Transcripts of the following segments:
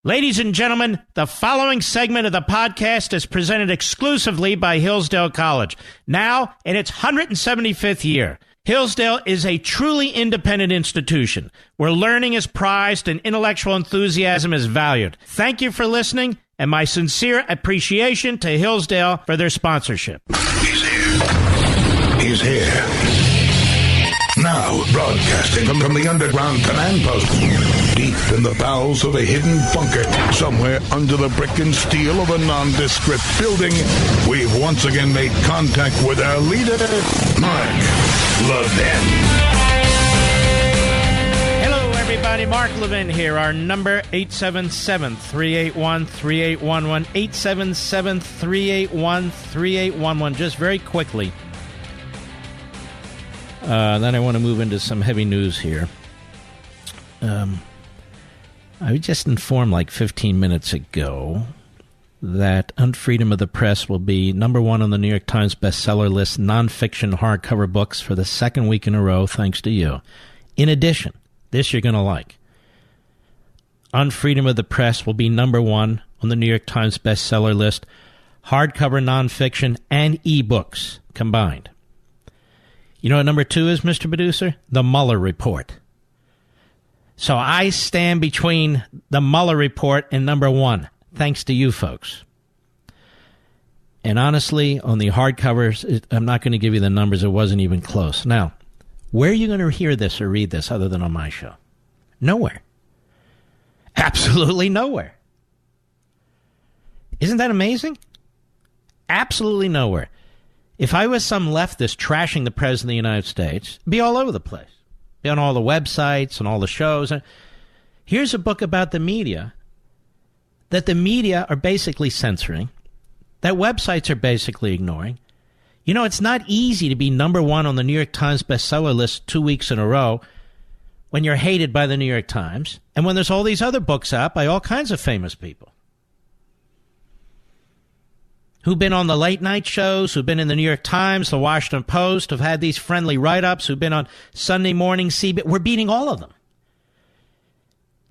Ladies and gentlemen, the following segment of the podcast is presented exclusively by Hillsdale College, now in its 175th year. Hillsdale is a truly independent institution where learning is prized and intellectual enthusiasm is valued. Thank you for listening, and my sincere appreciation to Hillsdale for their sponsorship. He's here. He's here. Now, broadcasting from the underground command post, deep in the bowels of a hidden bunker, somewhere under the brick and steel of a nondescript building, we've once again made contact with our leader, Mark Levin. Hello, everybody. Mark Levin here. Our number, 877-381-3811, 877-381-3811. Just very quickly. Then I want to move into some heavy news here. I was just informed like 15 minutes ago that Unfreedom of the Press will be number one on the New York Times bestseller list, nonfiction hardcover books for the second week in a row, thanks to you. In addition, this you're going to like. Unfreedom of the Press will be number one on the New York Times bestseller list, hardcover nonfiction and ebooks combined. You know what number two is, Mr. Producer? The Mueller Report. So I stand between the Mueller Report and number one, thanks to you folks. And honestly, on the hardcovers, I'm not going to give you the numbers. It wasn't even close. Now, where are you going to hear this or read this other than on my show? Nowhere. Absolutely nowhere. Isn't that amazing? Absolutely nowhere. If I was some leftist trashing the President of the United States, it'd be all over the place. Be on all the websites and all the shows. Here's a book about the media that the media are basically censoring, that websites are basically ignoring. You know, it's not easy to be number one on the New York Times bestseller list 2 weeks in a row when you're hated by the New York Times and when there's all these other books out by all kinds of famous people who've been on the late night shows, who've been in the New York Times, the Washington Post, who've had these friendly write-ups, who've been on Sunday morning CBS. We're beating all of them.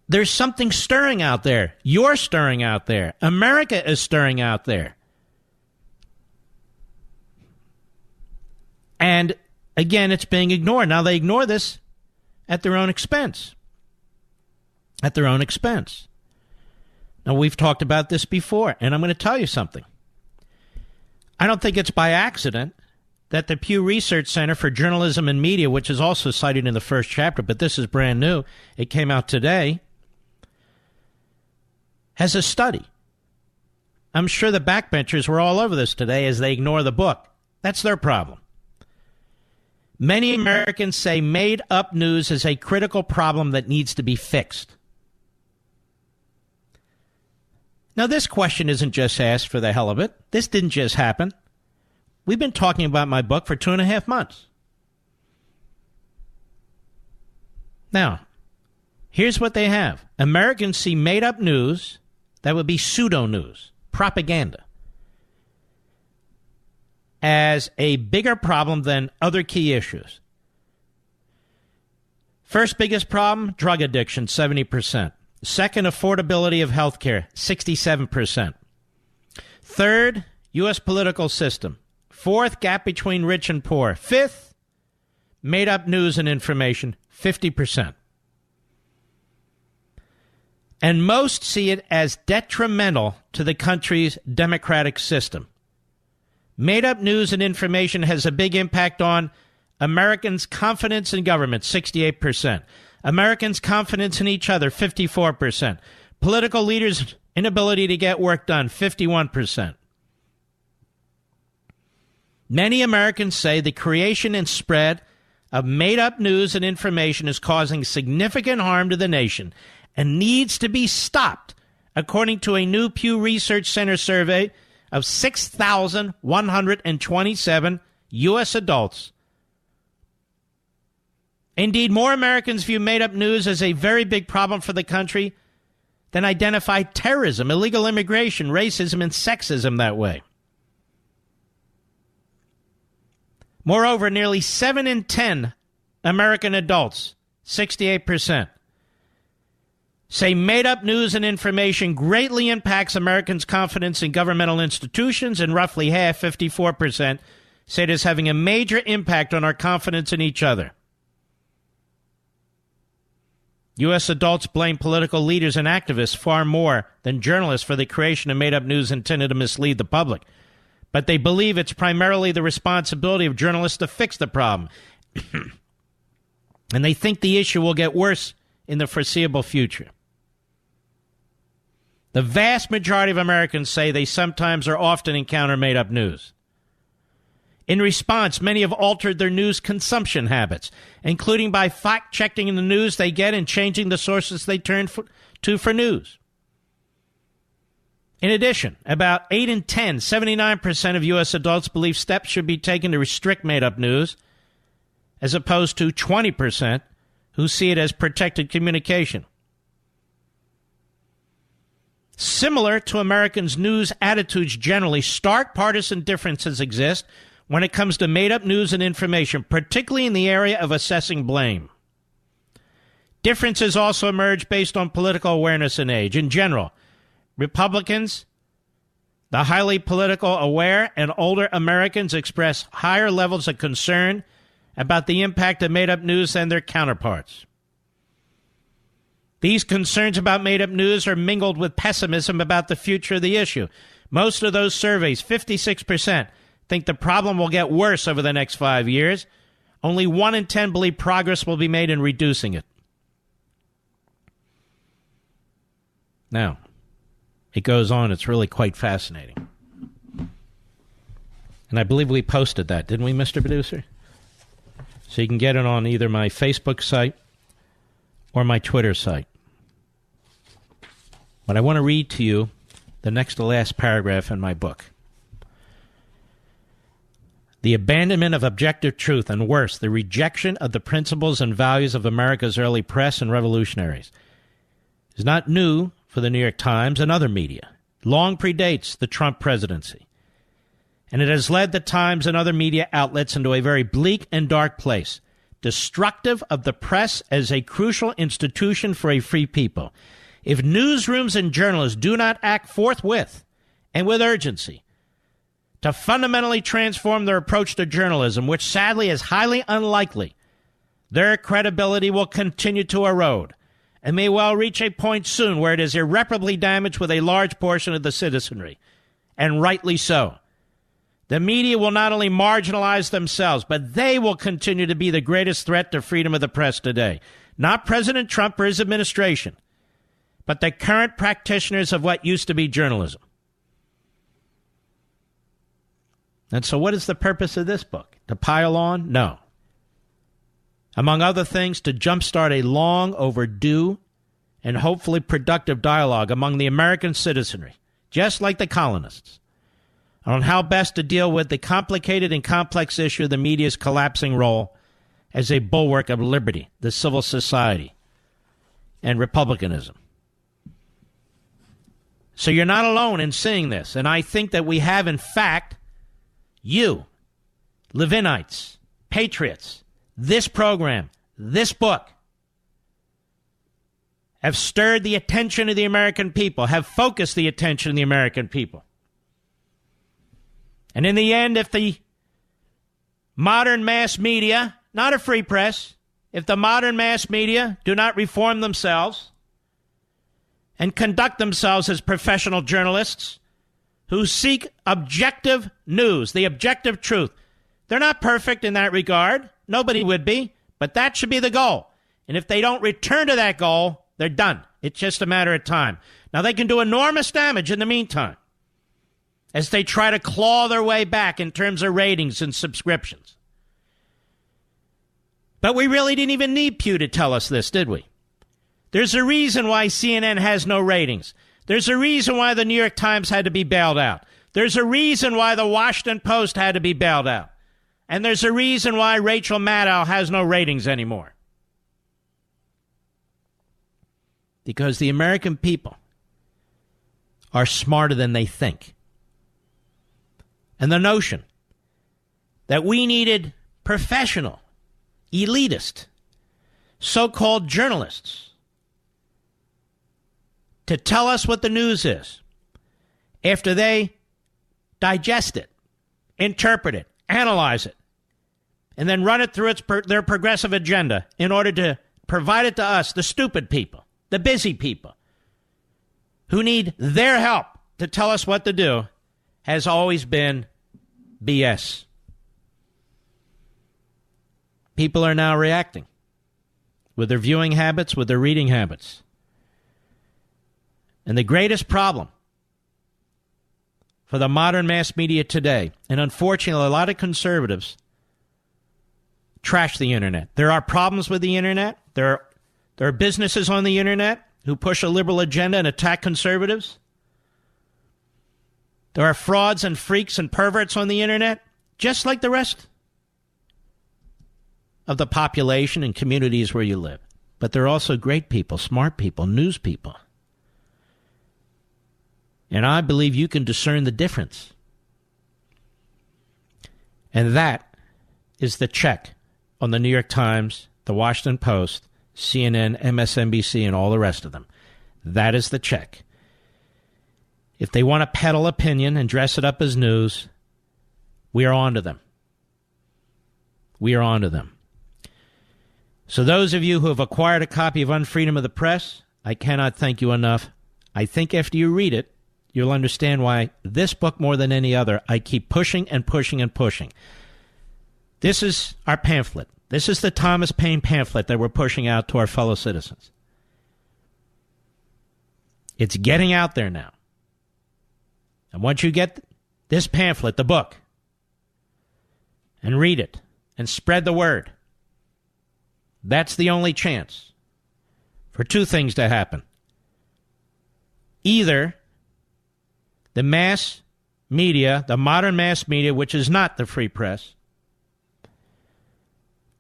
There's something stirring out there. You're stirring out there. America is stirring out there. And again, it's being ignored. Now they ignore this at their own expense. At their own expense. Now we've talked about this before, and I'm going to tell you something. I don't think it's by accident that the Pew Research Center for Journalism and Media, which is also cited in the first chapter, but this is brand new, it came out today, has a study. I'm sure the backbenchers were all over this today as they ignore the book. That's their problem. Many Americans say made-up news is a critical problem that needs to be fixed. Now, this question isn't just asked for the hell of it. This didn't just happen. We've been talking about my book for 2.5 months. Now, here's what they have. Americans see made-up news, that would be pseudo-news, propaganda, as a bigger problem than other key issues. First biggest problem, drug addiction, 70%. Second, affordability of health care, 67%. Third, U.S. political system. Fourth, gap between rich and poor. Fifth, made-up news and information, 50%. And most see it as detrimental to the country's democratic system. Made-up news and information has a big impact on Americans' confidence in government, 68%. Americans' confidence in each other, 54%. Political leaders' inability to get work done, 51%. Many Americans say the creation and spread of made-up news and information is causing significant harm to the nation and needs to be stopped, according to a new Pew Research Center survey of 6,127 U.S. adults. Indeed, more Americans view made-up news as a very big problem for the country than identify terrorism, illegal immigration, racism, and sexism that way. Moreover, nearly 7 in 10 American adults, 68%, say made-up news and information greatly impacts Americans' confidence in governmental institutions, and roughly half, 54%, say it is having a major impact on our confidence in each other. U.S. adults blame political leaders and activists far more than journalists for the creation of made-up news intended to mislead the public. But they believe it's primarily the responsibility of journalists to fix the problem. And they think the issue will get worse in the foreseeable future. The vast majority of Americans say they sometimes or often encounter made-up news. In response, many have altered their news consumption habits, including by fact-checking the news they get and changing the sources they turn to for news. In addition, about 8 in 10, 79% of U.S. adults believe steps should be taken to restrict made-up news, as opposed to 20% who see it as protected communication. Similar to Americans' news attitudes generally, stark partisan differences exist when it comes to made-up news and information, particularly in the area of assessing blame. Differences also emerge based on political awareness and age. In general, Republicans, the highly political aware, and older Americans express higher levels of concern about the impact of made-up news than their counterparts. These concerns about made-up news are mingled with pessimism about the future of the issue. Most of those surveys, 56%, think the problem will get worse over the next 5 years. Only 1 in 10 believe progress will be made in reducing it. Now, it goes on. It's really quite fascinating. And I believe we posted that, didn't we, Mr. Producer? So you can get it on either my Facebook site or my Twitter site. But I want to read to you the next to last paragraph in my book. The abandonment of objective truth, and worse, the rejection of the principles and values of America's early press and revolutionaries, is not new for the New York Times and other media. It long predates the Trump presidency. And it has led the Times and other media outlets into a very bleak and dark place, destructive of the press as a crucial institution for a free people. If newsrooms and journalists do not act forthwith and with urgency to fundamentally transform their approach to journalism, which sadly is highly unlikely, their credibility will continue to erode and may well reach a point soon where it is irreparably damaged with a large portion of the citizenry, and rightly so. The media will not only marginalize themselves, but they will continue to be the greatest threat to freedom of the press today. Not President Trump or his administration, but the current practitioners of what used to be journalism. And so what is the purpose of this book? To pile on? No. Among other things, to jumpstart a long overdue and hopefully productive dialogue among the American citizenry, just like the colonists, on how best to deal with the complicated and complex issue of the media's collapsing role as a bulwark of liberty, the civil society, and republicanism. So you're not alone in seeing this, and I think that we have, in fact, you, Levinites, patriots, this program, this book, have stirred the attention of the American people, have focused the attention of the American people. And in the end, if the modern mass media, not a free press, if the modern mass media do not reform themselves and conduct themselves as professional journalists who seek objective news, the objective truth, they're not perfect in that regard. Nobody would be, but that should be the goal. And if they don't return to that goal, they're done. It's just a matter of time. Now, they can do enormous damage in the meantime as they try to claw their way back in terms of ratings and subscriptions. But we really didn't even need Pew to tell us this, did we? There's a reason why CNN has no ratings. There's a reason why the New York Times had to be bailed out. There's a reason why the Washington Post had to be bailed out. And there's a reason why Rachel Maddow has no ratings anymore. Because the American people are smarter than they think. And the notion that we needed professional, elitist, so-called journalists to tell us what the news is after they digest it, interpret it, analyze it, and then run it through their progressive agenda in order to provide it to us, the stupid people, the busy people, who need their help to tell us what to do, has always been BS. People are now reacting with their viewing habits, with their reading habits. And the greatest problem for the modern mass media today, and unfortunately a lot of conservatives trash the internet. There are problems with the internet. There are businesses on the internet who push a liberal agenda and attack conservatives. There are frauds and freaks and perverts on the internet, just like the rest of the population and communities where you live. But there are also great people, smart people, news people. And I believe you can discern the difference. And that is the check on the New York Times, the Washington Post, CNN, MSNBC, and all the rest of them. That is the check. If they want to peddle opinion and dress it up as news, we are on to them. We are on to them. So those of you who have acquired a copy of Unfreedom of the Press, I cannot thank you enough. I think after you read it, you'll understand why this book, more than any other, I keep pushing and pushing and pushing. This is our pamphlet. This is the Thomas Paine pamphlet that we're pushing out to our fellow citizens. It's getting out there now. And once you get this pamphlet, the book, and read it, and spread the word, that's the only chance for two things to happen. Either the mass media, the modern mass media, which is not the free press,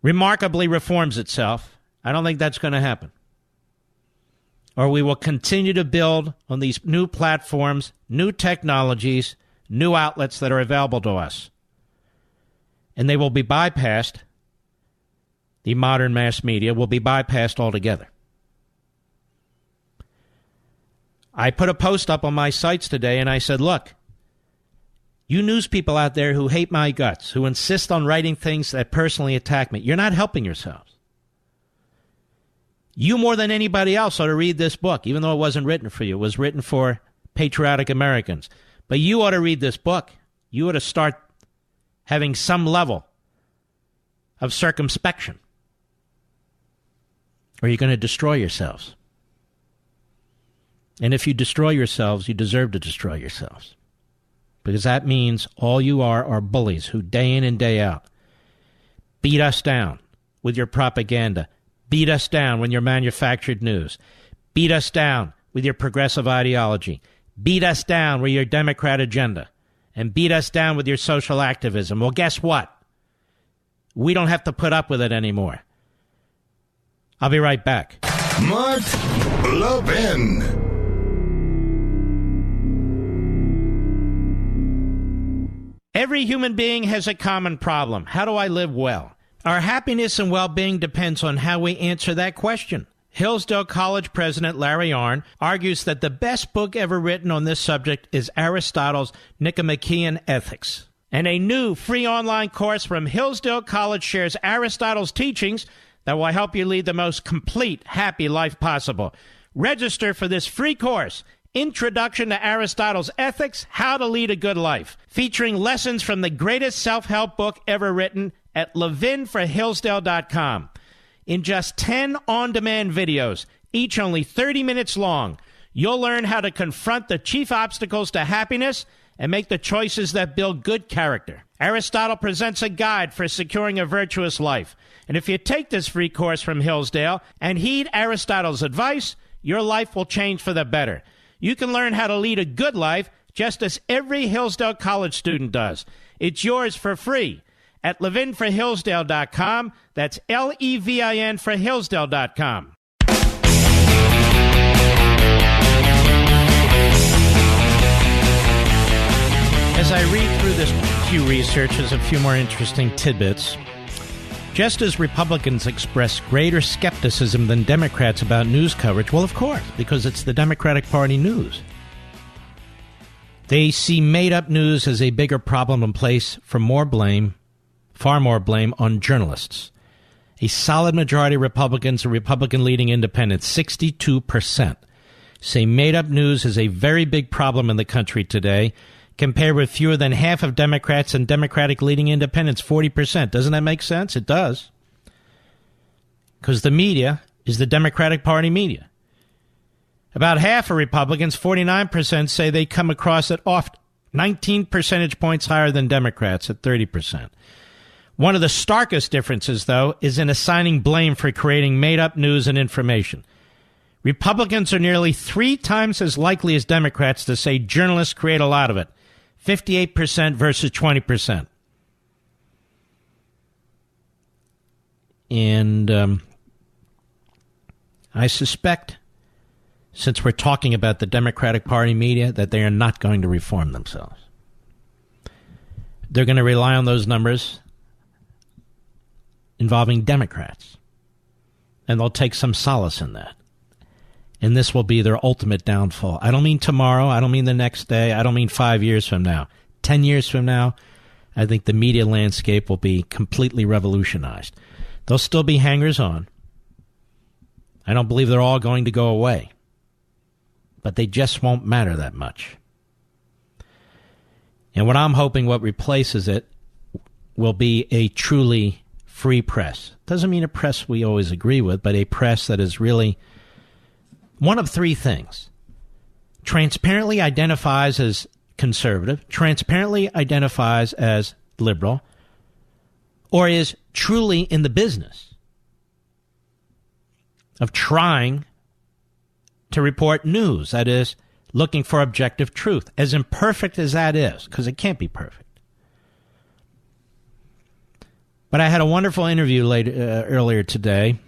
remarkably reforms itself. I don't think that's going to happen. Or we will continue to build on these new platforms, new technologies, new outlets that are available to us. And they will be bypassed. The modern mass media will be bypassed altogether. I put a post up on my sites today and I said, look, you news people out there who hate my guts, who insist on writing things that personally attack me, you're not helping yourselves. You more than anybody else ought to read this book, even though it wasn't written for you. It was written for patriotic Americans. But you ought to read this book. You ought to start having some level of circumspection, or you're going to destroy yourselves. And if you destroy yourselves, you deserve to destroy yourselves. Because that means all you are bullies who day in and day out beat us down with your propaganda, beat us down with your manufactured news, beat us down with your progressive ideology, beat us down with your Democrat agenda, and beat us down with your social activism. Well, guess what? We don't have to put up with it anymore. I'll be right back. Mark Levin. Every human being has a common problem. How do I live well? Our happiness and well-being depends on how we answer that question. Hillsdale College president Larry Arnn argues that the best book ever written on this subject is Aristotle's Nicomachean Ethics. And a new free online course from Hillsdale College shares Aristotle's teachings that will help you lead the most complete, happy life possible. Register for this free course, Introduction to Aristotle's Ethics, How to Lead a Good Life, featuring lessons from the greatest self-help book ever written at levinforhillsdale.com. In just 10 on-demand videos, each only 30 minutes long, you'll learn how to confront the chief obstacles to happiness and make the choices that build good character. Aristotle presents a guide for securing a virtuous life. And if you take this free course from Hillsdale and heed Aristotle's advice, your life will change for the better. You can learn how to lead a good life just as every Hillsdale College student does. It's yours for free at levinforhillsdale.com. That's Levin for Hillsdale.com. As I read through this Pew Research, there's a few more interesting tidbits. Just as Republicans express greater skepticism than Democrats about news coverage, well, of course, because it's the Democratic Party news. They see made-up news as a bigger problem and place for more blame, far more blame, on journalists. A solid majority of Republicans and Republican-leading independents, 62%, say made-up news is a very big problem in the country today, compared with fewer than half of Democrats and Democratic-leading independents, 40%. Doesn't that make sense? It does. Because the media is the Democratic Party media. About half of Republicans, 49%, say they come across it often, 19 percentage points higher than Democrats at 30%. One of the starkest differences, though, is in assigning blame for creating made-up news and information. Republicans are nearly 3 times as likely as Democrats to say journalists create a lot of it, 58% versus 20%. And I suspect, since we're talking about the Democratic Party media, that they are not going to reform themselves. They're going to rely on those numbers involving Democrats. And they'll take some solace in that. And this will be their ultimate downfall. I don't mean tomorrow. I don't mean the next day. I don't mean 5 years from now. 10 years from now, I think the media landscape will be completely revolutionized. There'll still be hangers-on. I don't believe they're all going to go away. But they just won't matter that much. And what I'm hoping what replaces it will be a truly free press. Doesn't mean a press we always agree with, but a press that is really one of 3 things. Transparently identifies as conservative, transparently identifies as liberal, or is truly in the business of trying to report news, that is, looking for objective truth, as imperfect as that is, because it can't be perfect. But I had a wonderful interview earlier today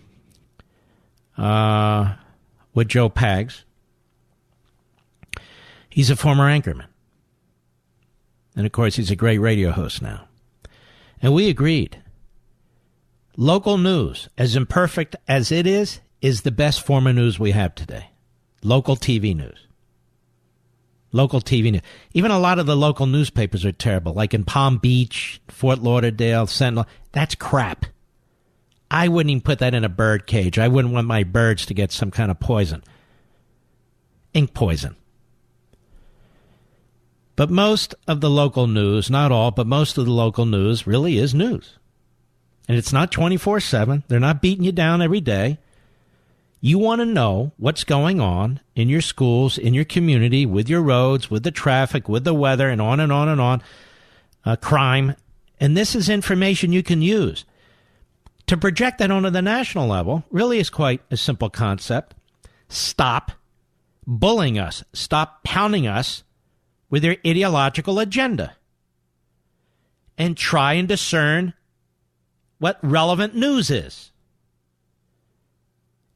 with Joe Pags. He's a former anchorman. And, of course, he's a great radio host now. And we agreed. Local news, as imperfect as it is the best form of news we have today. Local TV news. Local TV news. Even a lot of the local newspapers are terrible, like in Palm Beach, Fort Lauderdale, Sentinel. That's crap. I wouldn't even put that in a bird cage. I wouldn't want my birds to get some kind of poison. Ink poison. But most of the local news, not all, but most of the local news really is news. And it's not 24/7. They're not beating you down every day. You want to know what's going on in your schools, in your community, with your roads, with the traffic, with the weather, and on and on and on. Crime. And this is information you can use. To project that onto the national level really is quite a simple concept. Stop bullying us. Stop pounding us with your ideological agenda. And try and discern what relevant news is.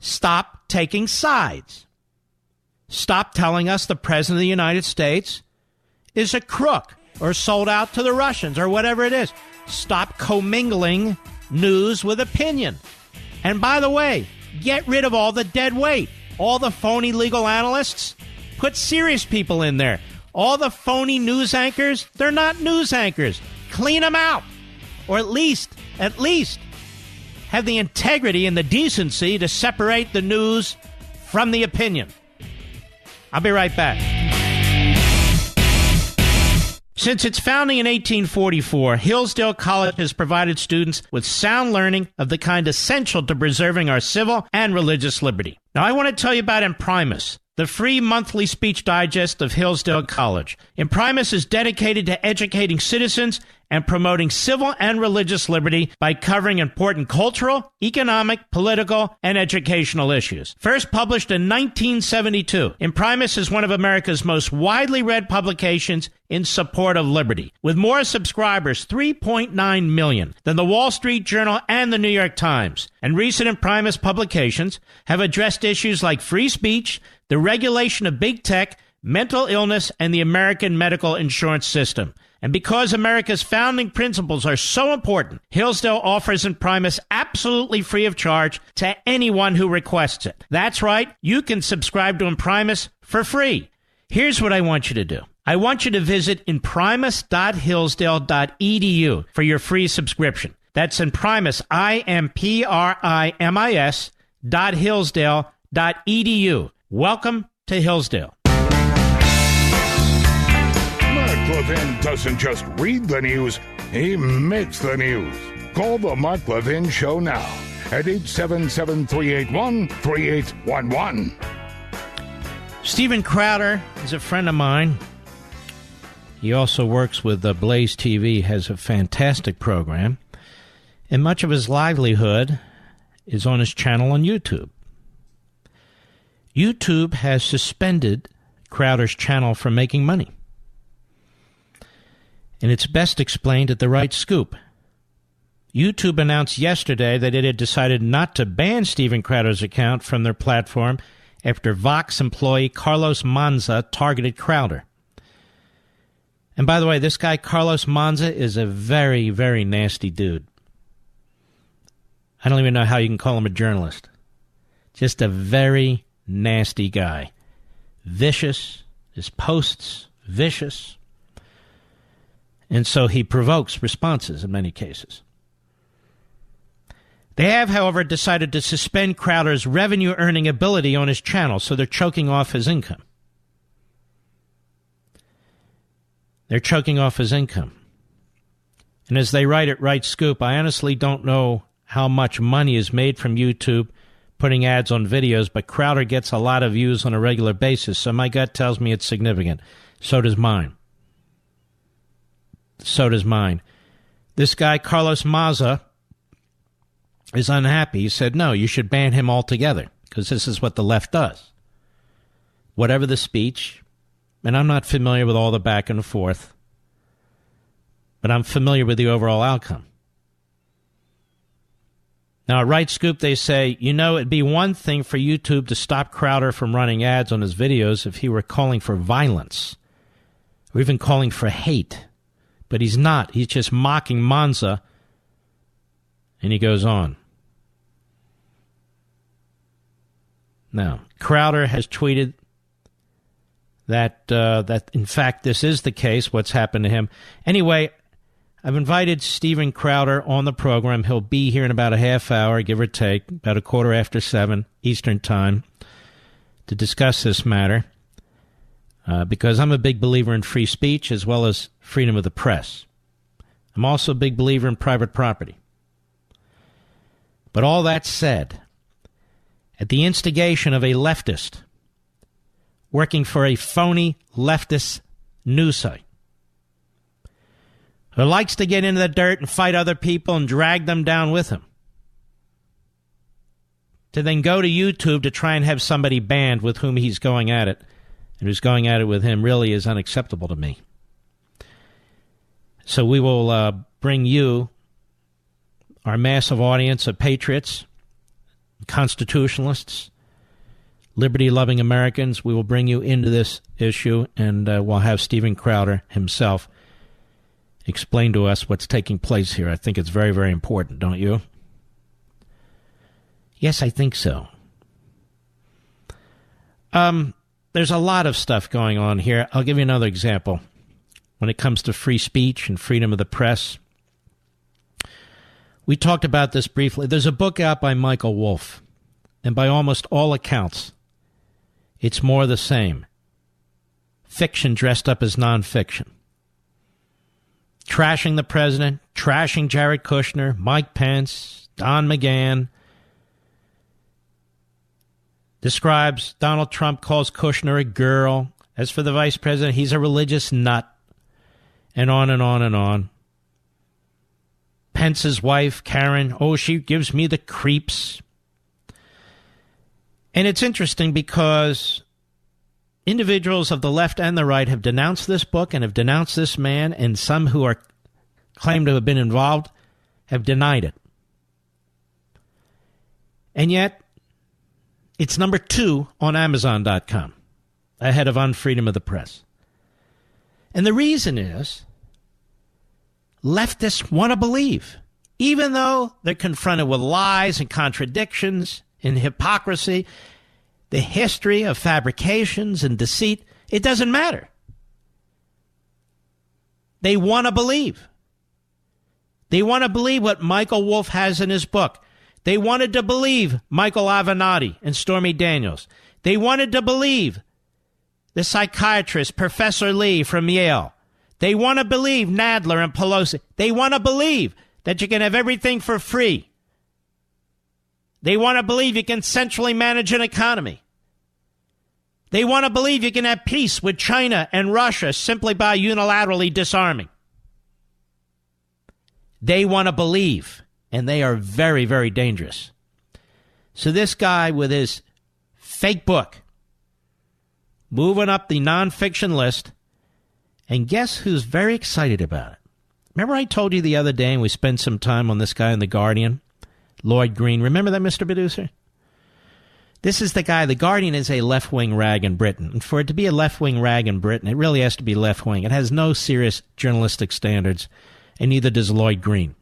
Stop taking sides. Stop telling us the President of the United States is a crook or sold out to the Russians or whatever it is. Stop commingling news with opinion. And by the way, get rid of all the dead weight. All the phony legal analysts. Put serious people in there. All the phony news anchors, they're not news anchors. Clean them out. Or at least have the integrity and the decency to separate the news from the opinion. I'll be right back. Since its founding in 1844, Hillsdale College has provided students with sound learning of the kind essential to preserving our civil and religious liberty. Now, I want to tell you about Imprimis, the free monthly speech digest of Hillsdale College. Imprimis is dedicated to educating citizens and promoting civil and religious liberty by covering important cultural, economic, political, and educational issues. First published in 1972, Imprimis is one of America's most widely read publications in support of liberty, with more subscribers, 3.9 million, than the Wall Street Journal and the New York Times. And recent Imprimis publications have addressed issues like free speech, the regulation of big tech, mental illness, and the American medical insurance system. And because America's founding principles are so important, Hillsdale offers Imprimis absolutely free of charge to anyone who requests it. That's right, you can subscribe to Imprimis for free. Here's what I want you to do. I want you to visit imprimis.hillsdale.edu for your free subscription. That's Imprimis, IMPRIMIS.hillsdale.edu. Welcome to Hillsdale. Mark Levin doesn't just read the news, he makes the news. Call the Mark Levin Show now at 877-381-3811. Steven Crowder is a friend of mine. He also works with Blaze TV, has a fantastic program, and much of his livelihood is on his channel on YouTube. YouTube has suspended Crowder's channel from making money. And it's best explained at The Right Scoop. YouTube announced yesterday that it had decided not to ban Steven Crowder's account from their platform after Vox employee Carlos Manza targeted Crowder. And by the way, this guy, Carlos Manza, is a very, very nasty dude. I don't even know how you can call him a journalist. Just a very nasty guy. Vicious. His posts, vicious. And so he provokes responses in many cases. They have, however, decided to suspend Crowder's revenue-earning ability on his channel, so they're choking off his income. They're choking off his income. And as they write at Right Scoop, I honestly don't know how much money is made from YouTube putting ads on videos, but Crowder gets a lot of views on a regular basis, so my gut tells me it's significant. So does mine. So does mine. This guy, Carlos Maza, is unhappy. He said, no, you should ban him altogether, because this is what the left does. Whatever the speech, and I'm not familiar with all the back and forth, but I'm familiar with the overall outcome. Now, at Right Scoop, they say, it'd be one thing for YouTube to stop Crowder from running ads on his videos if he were calling for violence, or even calling for hate. But he's not. He's just mocking Manza, and he goes on. Now, Crowder has tweeted that in fact this is the case, what's happened to him. Anyway, I've invited Steven Crowder on the program. He'll be here in about a half hour, give or take, about 7:15 Eastern Time, to discuss this matter, because I'm a big believer in free speech as well as freedom of the press. I'm also a big believer in private property. But all that said, at the instigation of a leftist working for a phony leftist news site who likes to get into the dirt and fight other people and drag them down with him, to then go to YouTube to try and have somebody banned with whom he's going at it, and who's going at it with him, really is unacceptable to me. So we will bring you, our massive audience of patriots, constitutionalists, liberty-loving Americans, we will bring you into this issue, and we'll have Steven Crowder himself explain to us what's taking place here. I think it's very, very important, don't you? Yes, I think so. There's a lot of stuff going on here. I'll give you another example. When it comes to free speech and freedom of the press, we talked about this briefly. There's a book out by Michael Wolff, and by almost all accounts, it's more the same. Fiction dressed up as nonfiction. Trashing the president, trashing Jared Kushner, Mike Pence, Don McGahn. Describes Donald Trump calls Kushner a girl. As for the vice president, he's a religious nut. And on and on and on. Pence's wife, Karen, she gives me the creeps. And it's interesting because individuals of the left and the right have denounced this book and have denounced this man, and some who are claimed to have been involved have denied it. And yet, it's number 2 on Amazon.com. ahead of unfreedom of the press. And the reason is leftists want to believe, even though they're confronted with lies and contradictions and hypocrisy, the history of fabrications and deceit, it doesn't matter. They want to believe. They want to believe what Michael Wolff has in his book. They wanted to believe Michael Avenatti and Stormy Daniels. They wanted to believe the psychiatrist, Professor Lee from Yale. They want to believe Nadler and Pelosi. They want to believe that you can have everything for free. They want to believe you can centrally manage an economy. They want to believe you can have peace with China and Russia simply by unilaterally disarming. They want to believe, and they are very, very dangerous. So this guy with his fake book, moving up the nonfiction list, and guess who's very excited about it? Remember I told you the other day, and we spent some time on this guy in The Guardian, Lloyd Green. Remember that, Mr. Producer? This is the guy. The Guardian is a left-wing rag in Britain. And for it to be a left-wing rag in Britain, it really has to be left-wing. It has no serious journalistic standards, and neither does Lloyd Green.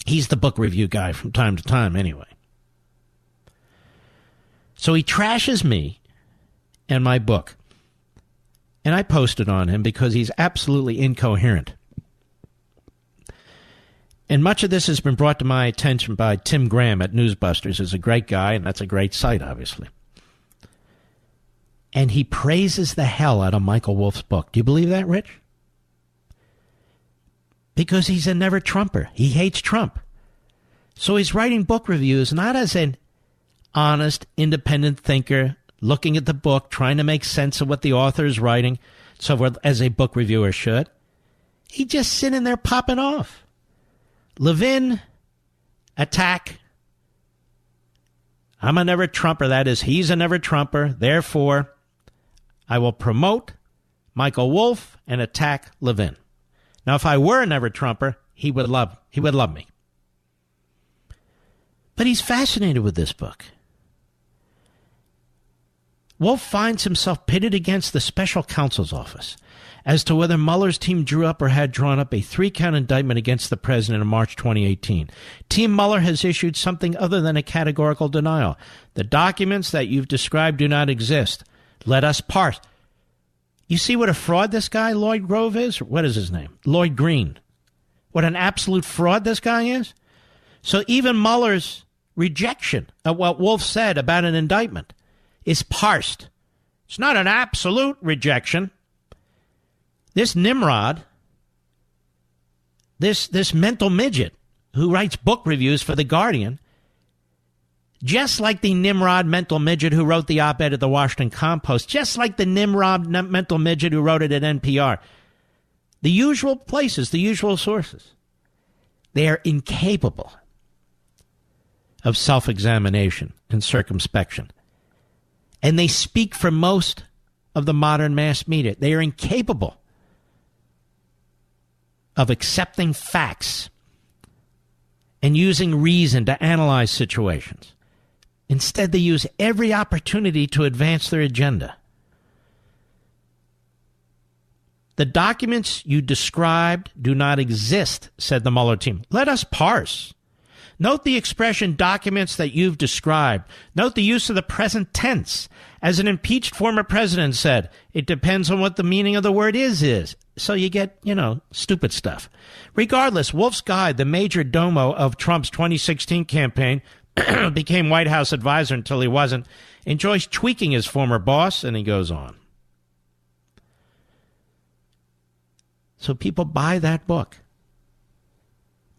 He's the book review guy from time to time anyway. So he trashes me and my book. And I posted on him because he's absolutely incoherent. And much of this has been brought to my attention by Tim Graham at Newsbusters, who's a great guy, and that's a great site, obviously. And he praises the hell out of Michael Wolff's book. Do you believe that, Rich? Because he's a never-Trumper. He hates Trump. So he's writing book reviews not as an honest, independent thinker, looking at the book, trying to make sense of what the author is writing, so forth, as a book reviewer should. He's just sitting there popping off. Levin, attack. I'm a never-Trumper. That is, he's a never-Trumper. Therefore, I will promote Michael Wolff and attack Levin. Now, if I were a never-Trumper, he would love me. But he's fascinated with this book. Wolff finds himself pitted against the special counsel's office as to whether Mueller's team drew up or had drawn up a 3-count indictment against the president in March 2018. Team Mueller has issued something other than a categorical denial. The documents that you've described do not exist. Let us parse. You see what a fraud this guy, Lloyd Grove, is? What is his name? Lloyd Green. What an absolute fraud this guy is? So even Mueller's rejection of what Wolff said about an indictment is parsed. It's not an absolute rejection. This Nimrod, this mental midget who writes book reviews for The Guardian, just like the Nimrod mental midget who wrote the op-ed at the Washington Compost, just like the Nimrod mental midget who wrote it at NPR, the usual places, the usual sources, they are incapable of self-examination and circumspection. And they speak for most of the modern mass media. They are incapable of accepting facts and using reason to analyze situations. Instead, they use every opportunity to advance their agenda. The documents you described do not exist, said the Mueller team. Let us parse. Note the expression documents that you've described. Note the use of the present tense. As an impeached former president said, it depends on what the meaning of the word is. So you get, stupid stuff. Regardless, Wolff's guide, the major domo of Trump's 2016 campaign, became White House advisor until he wasn't, enjoys tweaking his former boss, and he goes on. So people buy that book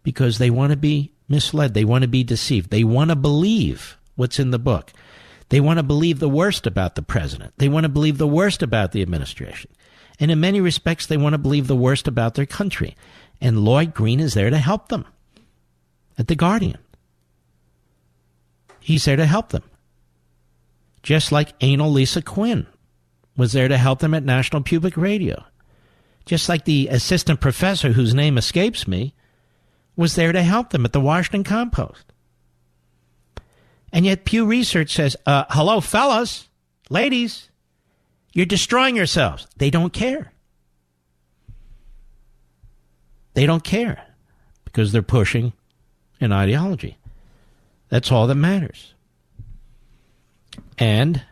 because they want to be misled. They want to be deceived. They want to believe what's in the book. They want to believe the worst about the president. They want to believe the worst about the administration. And in many respects, they want to believe the worst about their country. And Lloyd Green is there to help them at The Guardian. He's there to help them. Just like anal Lisa Quinn was there to help them at National Public Radio. Just like the assistant professor whose name escapes me was there to help them at the Washington Compost. And yet Pew Research says, hello, fellas, ladies, You're destroying yourselves. They don't care. They don't care because they're pushing an ideology. That's all that matters. And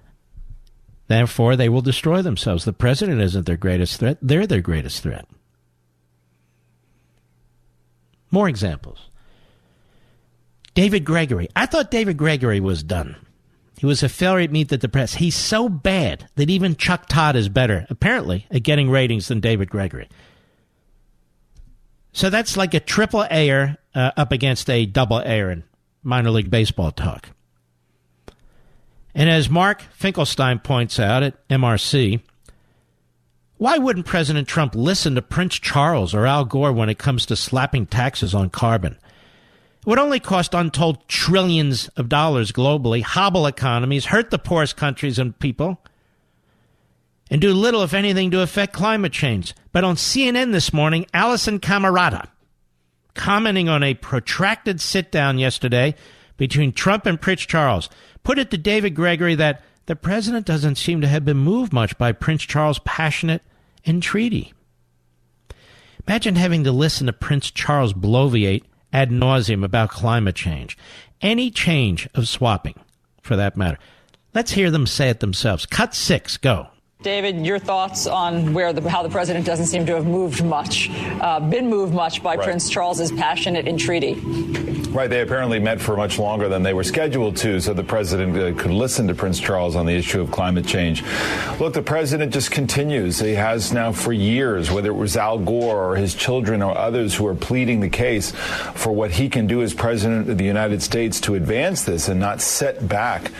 therefore, they will destroy themselves. The president isn't their greatest threat. They're their greatest threat. More examples. David Gregory. I thought David Gregory was done. He was a failure at Meet the Press. He's so bad that even Chuck Todd is better, apparently, at getting ratings than David Gregory. So that's like a triple A'er up against a double A'er in minor league baseball talk. And as Mark Finkelstein points out at MRC, why wouldn't President Trump listen to Prince Charles or Al Gore when it comes to slapping taxes on carbon? It would only cost untold trillions of dollars globally, hobble economies, hurt the poorest countries and people, and do little, if anything, to affect climate change. But on CNN this morning, Alison Camerata, commenting on a protracted sit-down yesterday between Trump and Prince Charles, put it to David Gregory that the president doesn't seem to have been moved much by Prince Charles' passionate entreaty. Imagine having to listen to Prince Charles bloviate ad nauseum about climate change. Any change of swapping, for that matter. Let's hear them say it themselves. Cut 6, go. David, your thoughts on how the president doesn't seem to have been moved much by Prince Charles's passionate entreaty. Right. They apparently met for much longer than they were scheduled to, so the president could listen to Prince Charles on the issue of climate change. Look, the president just continues. He has now for years, whether it was Al Gore or his children or others who are pleading the case for what he can do as president of the United States to advance this and not set back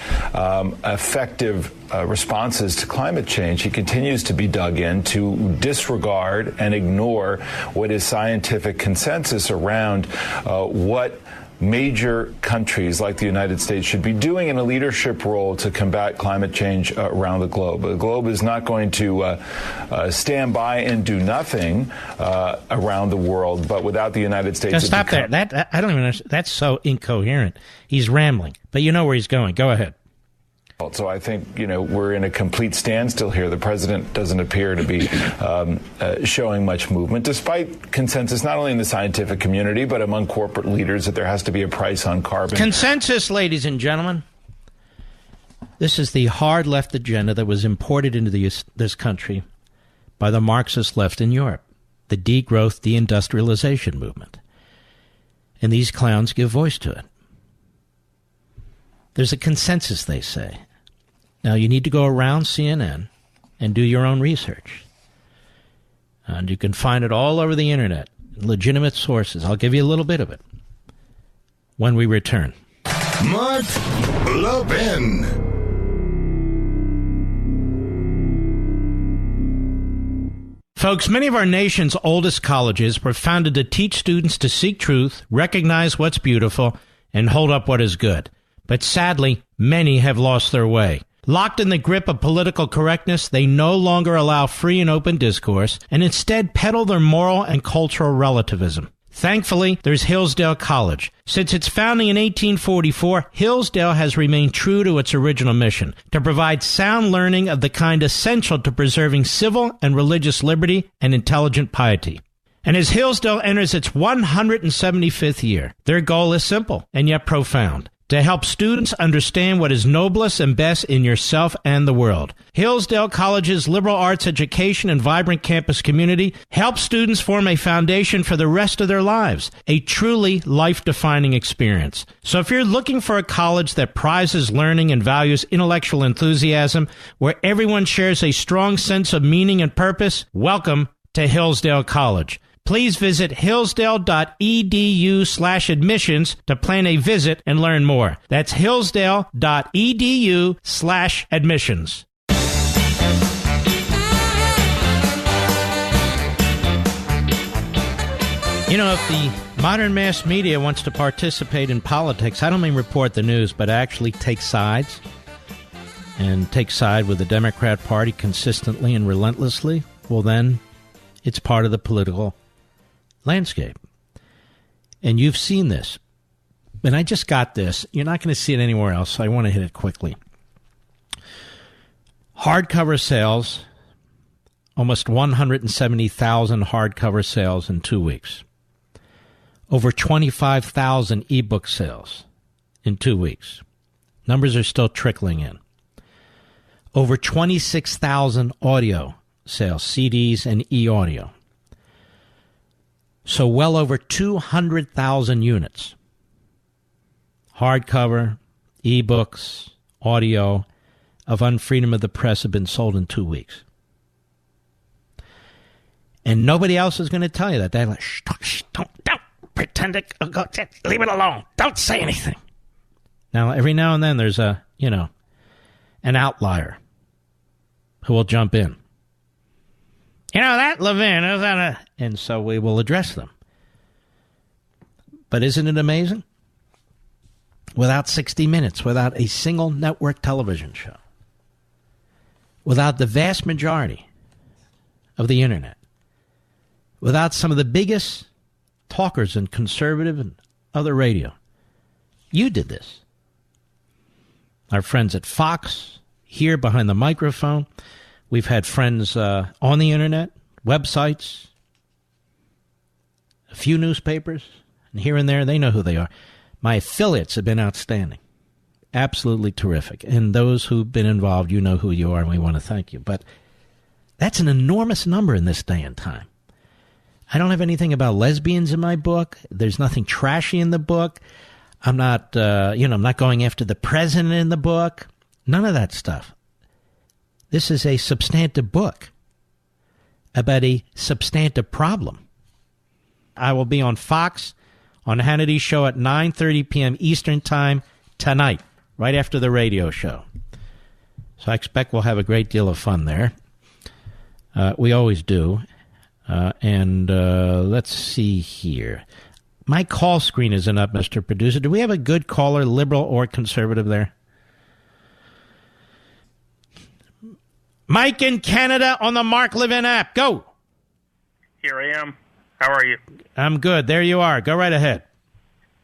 effective responses to climate change. He continues to be dug in to disregard and ignore what is scientific consensus around what major countries like the United States should be doing in a leadership role to combat climate change around the globe. The globe is not going to stand by and do nothing around the world, but without the United States... Just stop there. That I don't even understand. That's so incoherent. He's rambling, but you know where he's going. Go ahead. So I think, we're in a complete standstill here. The president doesn't appear to be showing much movement, despite consensus not only in the scientific community, but among corporate leaders that there has to be a price on carbon. Consensus, ladies and gentlemen. This is the hard left agenda that was imported into this country by the Marxist left in Europe, the degrowth, deindustrialization movement. And these clowns give voice to it. There's a consensus, they say. Now, you need to go around CNN and do your own research. And you can find it all over the internet, legitimate sources. I'll give you a little bit of it when we return. Mark Levin. Folks, many of our nation's oldest colleges were founded to teach students to seek truth, recognize what's beautiful, and hold up what is good. But sadly, many have lost their way. Locked in the grip of political correctness, they no longer allow free and open discourse and instead peddle their moral and cultural relativism. Thankfully, there's Hillsdale College. Since its founding in 1844, Hillsdale has remained true to its original mission, to provide sound learning of the kind essential to preserving civil and religious liberty and intelligent piety. And as Hillsdale enters its 175th year, their goal is simple and yet profound: to help students understand what is noblest and best in yourself and the world. Hillsdale College's liberal arts education and vibrant campus community help students form a foundation for the rest of their lives, a truly life-defining experience. So if you're looking for a college that prizes learning and values intellectual enthusiasm, where everyone shares a strong sense of meaning and purpose, welcome to Hillsdale College. Please visit hillsdale.edu/admissions to plan a visit and learn more. That's hillsdale.edu/admissions. You know, if the modern mass media wants to participate in politics, I don't mean report the news, but actually take sides, and take side with the Democrat Party consistently and relentlessly, well then, it's part of the political landscape. And you've seen this. And I just got this. You're not going to see it anywhere else, so I want to hit it quickly. Hardcover sales, almost 170,000 hardcover sales in 2 weeks. Over 25,000 ebook sales in 2 weeks. Numbers are still trickling in. Over 26,000 audio sales, CDs and e-audio. So well over 200,000 units. Hardcover, ebooks, audio of Unfreedom of the Press have been sold in 2 weeks. And nobody else is going to tell you that. They're like, shh, don't pretend it. Leave it alone. Don't say anything. Now, every now and then there's an outlier who will jump in. That Levin, and so we will address them. But isn't it amazing? Without 60 Minutes, without a single network television show, without the vast majority of the internet, without some of the biggest talkers in conservative and other radio, you did this. Our friends at Fox, here behind the microphone. We've had friends on the internet, websites, a few newspapers, and here and there, they know who they are. My affiliates have been outstanding. Absolutely terrific. And those who've been involved, you know who you are, and we want to thank you. But that's an enormous number in this day and time. I don't have anything about lesbians in my book. There's nothing trashy in the book. I'm not, I'm not going after the president in the book. None of that stuff. This is a substantive book about a substantive problem. I will be on Fox on Hannity's show at 9:30 p.m. Eastern Time tonight, right after the radio show. So I expect we'll have a great deal of fun there. We always do. And let's see here. My call screen isn't up, Mr. Producer. Do we have a good caller, liberal or conservative there? Mike in Canada on the Mark Levin app. Go. Here I am. How are you? I'm good. There you are. Go right ahead.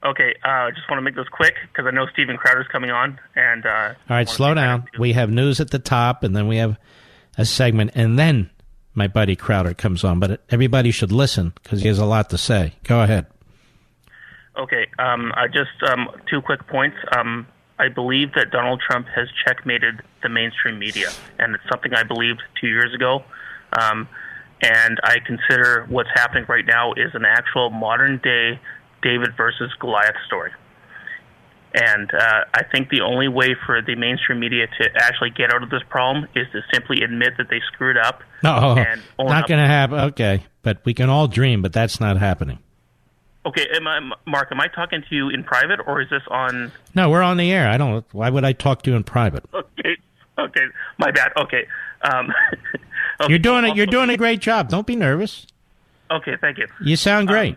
Okay. I just want to make this quick because I know Steven Crowder's coming on. And all right, slow down. We have news at the top, and then we have a segment, and then my buddy Crowder comes on. But everybody should listen because he has a lot to say. Go ahead. Okay. Just two quick points. I believe that Donald Trump has checkmated the mainstream media, and it's something I believed 2 years ago. And I consider what's happening right now is an actual modern-day David versus Goliath story. And I think the only way for the mainstream media to actually get out of this problem is to simply admit that they screwed up. And not going to happen. Okay, but we can all dream, but that's not happening. Okay, Mark, am I talking to you in private, or is this on... No, we're on the air. I don't... Why would I talk to you in private? Okay, my bad. Okay. Okay. You're doing a great job. Don't be nervous. Okay, thank you. You sound great.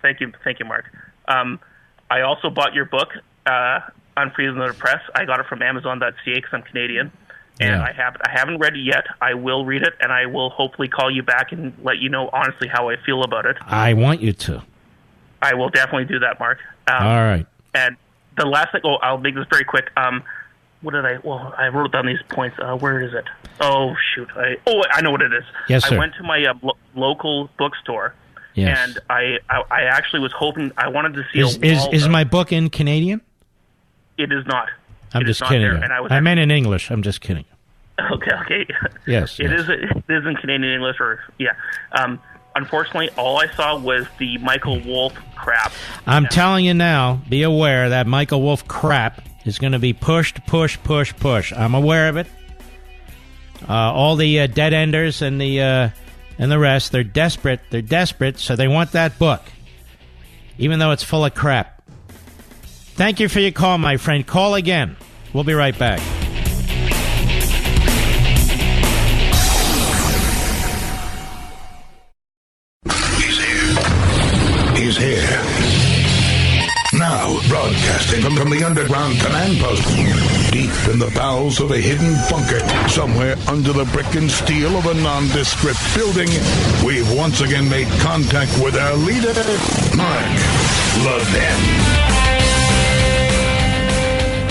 Thank you, Mark. I also bought your book, Unfreedom of the Press. I got it from Amazon.ca because I'm Canadian, and I haven't read it yet. I will read it, and I will hopefully call you back and let you know honestly how I feel about it. I want you to. I will definitely do that, Mark. All right. And the last thing, I'll make this very quick. What did I? Well, I wrote down these points. Where is it? Oh shoot! I know what it is. Yes, sir. I went to my local bookstore, yes. And I actually was hoping I wanted to see. Is my book in Canadian? It is not. I'm just kidding. I meant in English. I'm just kidding. Okay. Yes. It is in Canadian English, or yeah. Unfortunately, all I saw was the Michael Wolff crap. I'm telling you now, be aware that Michael Wolff crap is going to be pushed. I'm aware of it. All the dead enders and the rest, they're desperate. They're desperate, so they want that book, even though it's full of crap. Thank you for your call, my friend. Call again. We'll be right back. He's here. Now, broadcasting from the underground command post, deep in the bowels of a hidden bunker, somewhere under the brick and steel of a nondescript building, we've once again made contact with our leader, Mark Levin.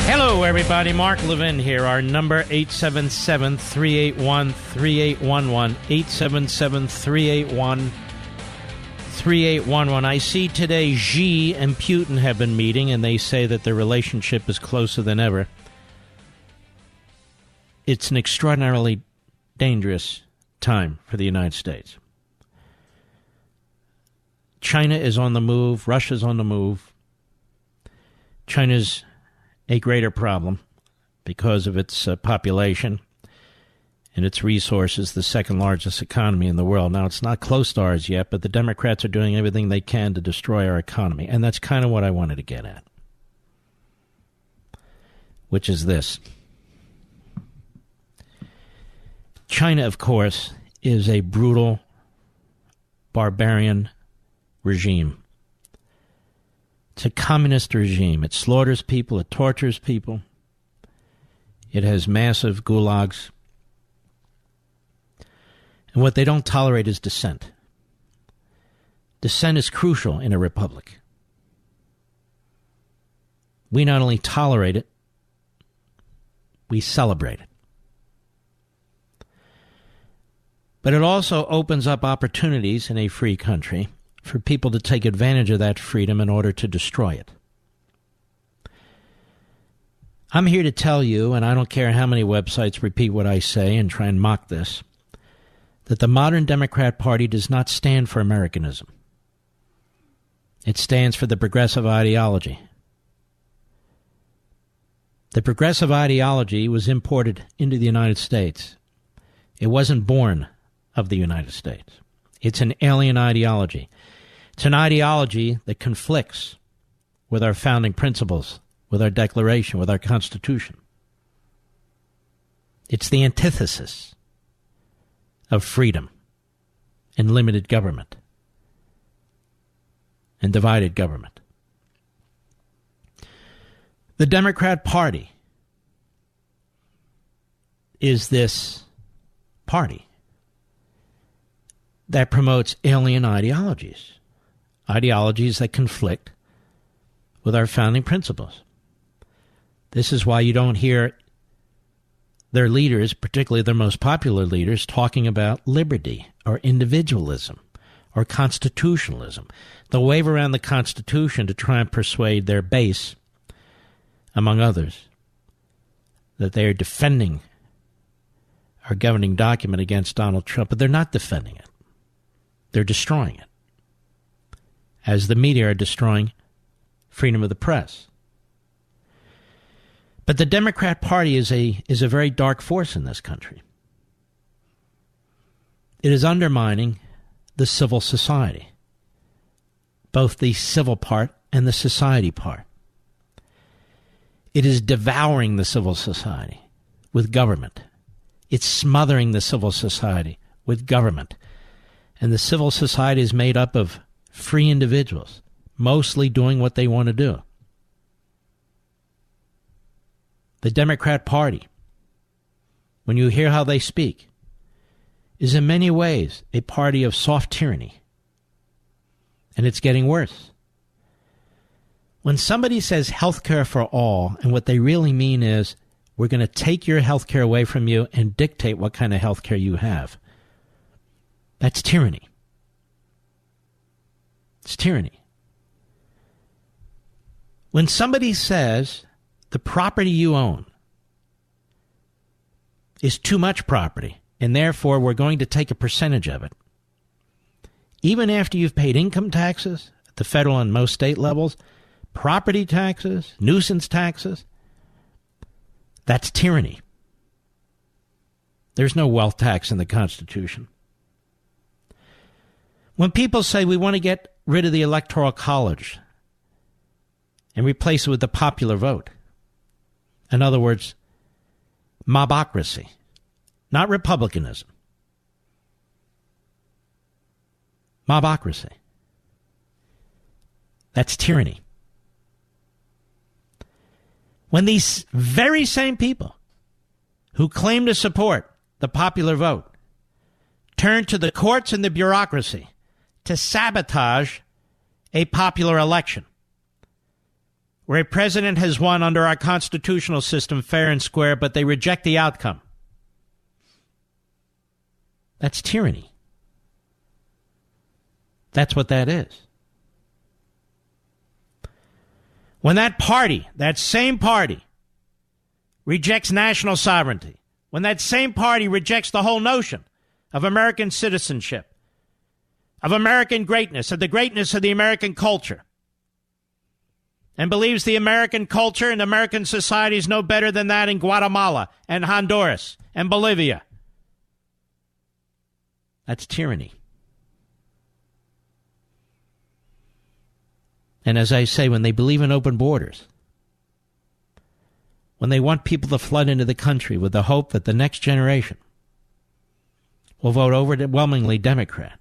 Hello, everybody. Mark Levin here. Our number, 877-381-3811. 877-381-3811. I see today Xi and Putin have been meeting, and they say that their relationship is closer than ever. It's an extraordinarily dangerous time for the United States. China is on the move. Russia's on the move. China's a greater problem because of its population and its resources, the second largest economy in the world. Now, it's not close to ours yet, but the Democrats are doing everything they can to destroy our economy. And that's kind of what I wanted to get at, which is this. China, of course, is a brutal, barbarian regime. It's a communist regime. It slaughters people. It tortures people. It has massive gulags. And what they don't tolerate is dissent. Dissent is crucial in a republic. We not only tolerate it, we celebrate it. But it also opens up opportunities in a free country for people to take advantage of that freedom in order to destroy it. I'm here to tell you, and I don't care how many websites repeat what I say and try and mock this, that the modern Democrat Party does not stand for Americanism. It stands for the progressive ideology. The progressive ideology was imported into the United States. It wasn't born of the United States. It's an alien ideology. It's an ideology that conflicts with our founding principles, with our Declaration, with our Constitution. It's the antithesis of freedom and limited government and divided government. The Democrat Party is this party that promotes alien ideologies. Ideologies that conflict with our founding principles. This is why you don't hear their leaders, particularly their most popular leaders, talking about liberty or individualism or constitutionalism. They'll wave around the Constitution to try and persuade their base, among others, that they are defending our governing document against Donald Trump, but they're not defending it. They're destroying it, as the media are destroying freedom of the press. But the Democrat Party is a very dark force in this country. It is undermining the civil society, both the civil part and the society part. It is devouring the civil society with government. It's smothering the civil society with government. And the civil society is made up of free individuals, mostly doing what they want to do. The Democrat Party, when you hear how they speak, is in many ways a party of soft tyranny. And it's getting worse. When somebody says health care for all, and what they really mean is, we're going to take your health care away from you and dictate what kind of health care you have, that's tyranny. It's tyranny. When somebody says the property you own is too much property, and therefore we're going to take a percentage of it, even after you've paid income taxes at the federal and most state levels, property taxes, nuisance taxes, that's tyranny. There's no wealth tax in the Constitution. When people say we want to get rid of the Electoral College and replace it with the popular vote, in other words, mobocracy, not republicanism, mobocracy, that's tyranny. When these very same people who claim to support the popular vote turn to the courts and the bureaucracy to sabotage a popular election, where a president has won under our constitutional system fair and square, but they reject the outcome. That's tyranny. That's what that is. When that party, that same party, rejects national sovereignty, when that same party rejects the whole notion of American citizenship, of American greatness, of the greatness of the American culture, and believes the American culture and American society is no better than that in Guatemala and Honduras and Bolivia, that's tyranny. And as I say, when they believe in open borders, when they want people to flood into the country with the hope that the next generation will vote overwhelmingly Democrat,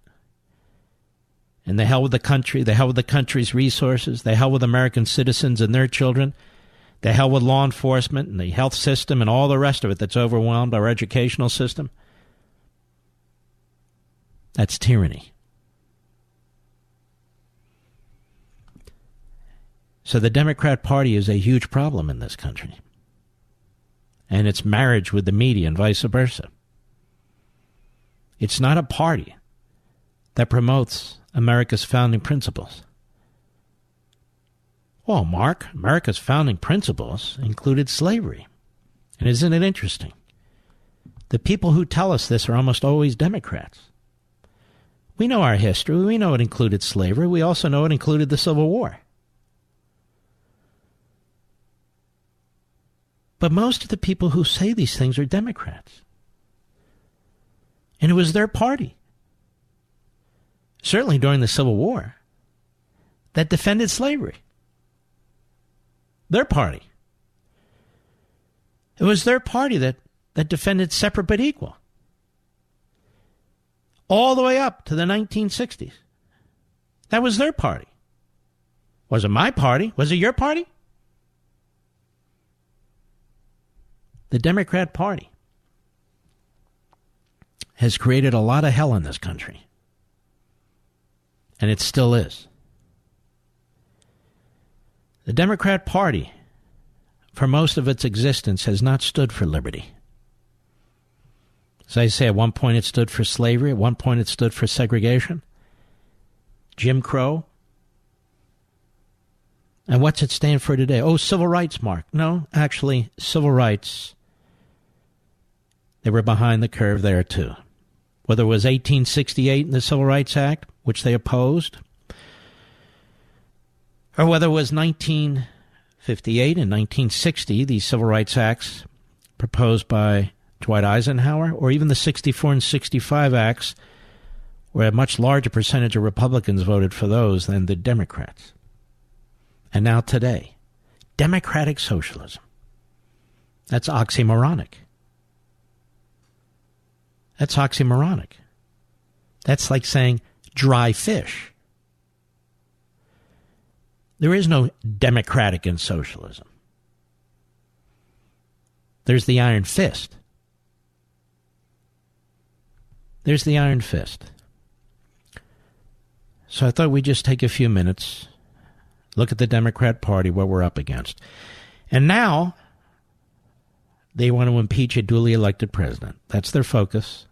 and the hell with the country, the hell with the country's resources, the hell with American citizens and their children, the hell with law enforcement and the health system and all the rest of it that's overwhelmed our educational system, that's tyranny. So the Democrat Party is a huge problem in this country. And its marriage with the media and vice versa. It's not a party that promotes America's founding principles. Well, Mark, America's founding principles included slavery. And isn't it interesting? The people who tell us this are almost always Democrats. We know our history. We know it included slavery. We also know it included the Civil War. But most of the people who say these things are Democrats. And it was their party, certainly during the Civil War, that defended slavery. Their party. It was their party that defended separate but equal. All the way up to the 1960s. That was their party. Was it my party? Was it your party? The Democrat Party has created a lot of hell in this country. And it still is. The Democrat Party, for most of its existence, has not stood for liberty. As I say, at one point it stood for slavery. At one point it stood for segregation. Jim Crow. And what's it stand for today? Oh, civil rights, Mark. No, actually, civil rights. They were behind the curve there, too. Whether it was 1868 in the Civil Rights Act, which they opposed, or whether it was 1958 and 1960, these Civil Rights Acts proposed by Dwight Eisenhower, or even the 64 and 65 Acts, where a much larger percentage of Republicans voted for those than the Democrats. And now today, democratic socialism. That's oxymoronic. That's oxymoronic. That's like saying dry fish. There is no democratic in socialism. There's the iron fist. There's the iron fist. So I thought we'd just take a few minutes, look at the Democrat Party, what we're up against. And now they want to impeach a duly elected president. That's their focus.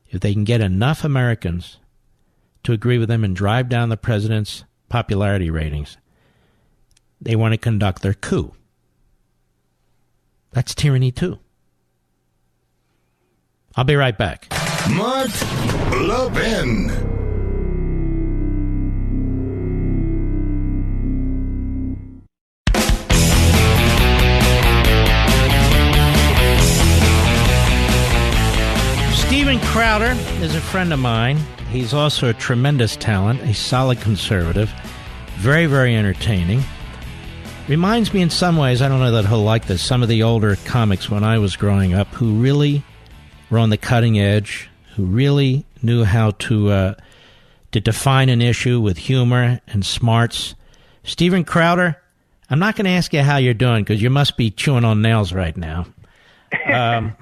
If they can get enough Americans to agree with them and drive down the president's popularity ratings, they want to conduct their coup. That's tyranny, too. I'll be right back. Mark Levin. Steven Crowder is a friend of mine. He's also a tremendous talent, a solid conservative, very, very entertaining. Reminds me in some ways, I don't know that he'll like this, some of the older comics when I was growing up who really were on the cutting edge, who really knew how to define an issue with humor and smarts. Steven Crowder, I'm not going to ask you how you're doing because you must be chewing on nails right now. Well,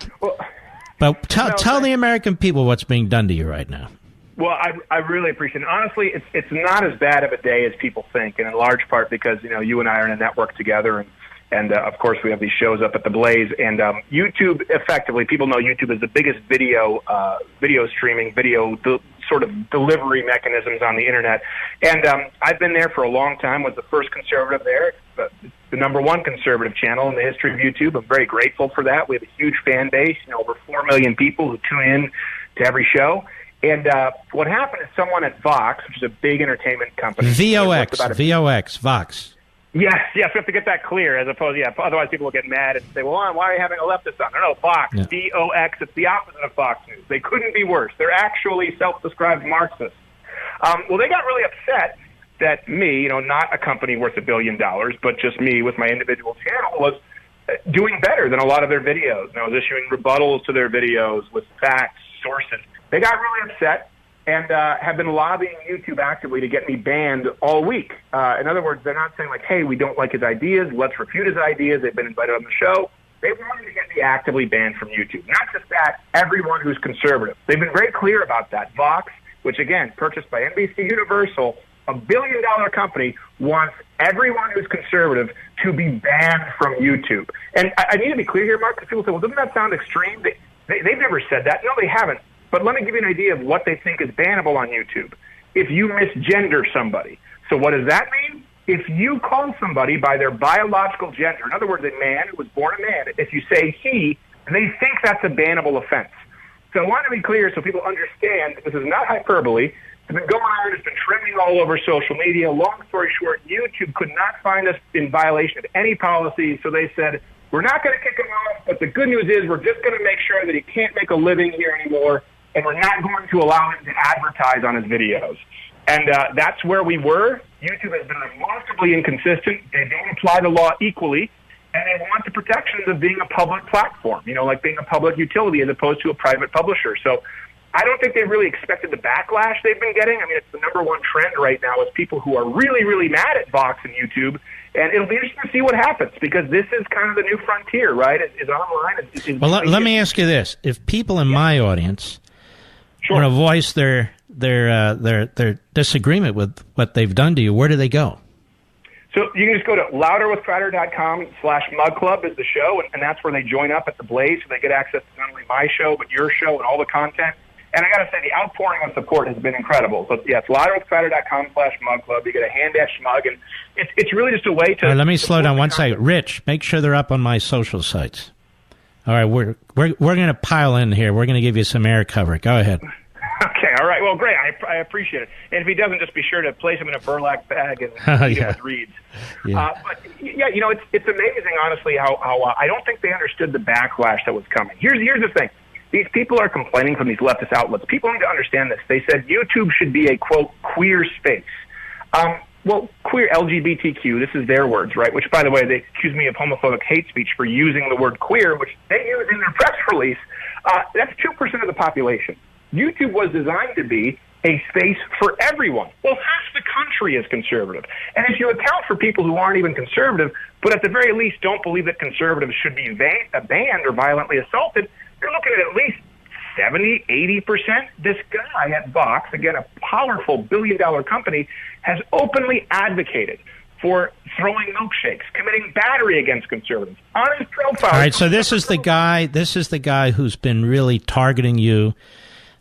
But tell the American people what's being done to you right now. Well, I really appreciate it. Honestly, it's not as bad of a day as people think, and in large part because, you and I are in a network together, and of course we have these shows up at the Blaze, and YouTube, effectively, people know YouTube is the biggest video streaming, sort of delivery mechanisms on the internet. And I've been there for a long time, was the first conservative there, the number one conservative channel in the history of YouTube. I'm very grateful for that. We have a huge fan base, over 4 million people who tune in to every show. And what happened is someone at Vox, which is a big entertainment company. VOX, Vox. Yes, we have to get that clear, as opposed, otherwise people will get mad and say, well, why are you having a leftist on? No, Vox, VOX, it's the opposite of Fox News. They couldn't be worse. They're actually self-described Marxists. Well, they got really upset that me, not a company worth $1 billion, but just me with my individual channel, was doing better than a lot of their videos. And I was issuing rebuttals to their videos with facts, sources. They got really upset and have been lobbying YouTube actively to get me banned all week. In other words, they're not saying like, hey, we don't like his ideas, let's refute his ideas. They've been invited on the show. They wanted to get me actively banned from YouTube. Not just that, everyone who's conservative. They've been very clear about that. Vox, which again, purchased by NBC Universal, $1 billion company, wants everyone who's conservative to be banned from YouTube. And I need to be clear here, Mark, because people say, well, doesn't that sound extreme? They've never said that. No, they haven't. But let me give you an idea of what they think is bannable on YouTube. If you misgender somebody. So what does that mean? If you call somebody by their biological gender, in other words, a man who was born a man, if you say he, they think that's a bannable offense. So I want to be clear so people understand this is not hyperbole. It's been going on. It's been trending all over social media. Long story short, YouTube could not find us in violation of any policy, so they said, we're not going to kick him off, but the good news is we're just going to make sure that he can't make a living here anymore, and we're not going to allow him to advertise on his videos. And that's where we were. YouTube has been remarkably inconsistent. They don't apply the law equally, and they want the protections of being a public platform, like being a public utility as opposed to a private publisher. So I don't think they really expected the backlash they've been getting. I mean, it's the number one trend right now is people who are really, really mad at Vox and YouTube. And it'll be interesting to see what happens because this is kind of the new frontier, right? It's online. Well, let me ask you this. If people in my audience want to voice their disagreement with what they've done to you, where do they go? So you can just go to louderwithcrowder.com/Mug Club is the show, and that's where they join up at the Blaze, so they get access to not only my show, but your show and all the content. And I got to say, the outpouring of support has been incredible. So, it's louderwithcrowder.com/Mug Club. You get a hand-etched mug, and it's really just a way to... All right, let me slow down one second. Rich, make sure they're up on my social sites. All right, we're going to pile in here. We're going to give you some air cover. Go ahead. Okay, all right. Well, great. I appreciate it. And if he doesn't, just be sure to place him in a burlap bag and eat it with reeds. Yeah. It's amazing, honestly, how I don't think they understood the backlash that was coming. Here's the thing. These people are complaining from these leftist outlets. People need to understand this. They said YouTube should be a, quote, queer space. Well, queer, LGBTQ, this is their words, right? Which, by the way, they accuse me of homophobic hate speech for using the word queer, which they use in their press release. That's 2% of the population. YouTube was designed to be a space for everyone. Well, half the country is conservative. And if you account for people who aren't even conservative, but at the very least don't believe that conservatives should be banned or violently assaulted, you're looking at least 70, 80%. This guy at Vox, again, a powerful billion-dollar company, has openly advocated for throwing milkshakes, committing battery against conservatives on his profile. All right, so this is the guy who's been really targeting you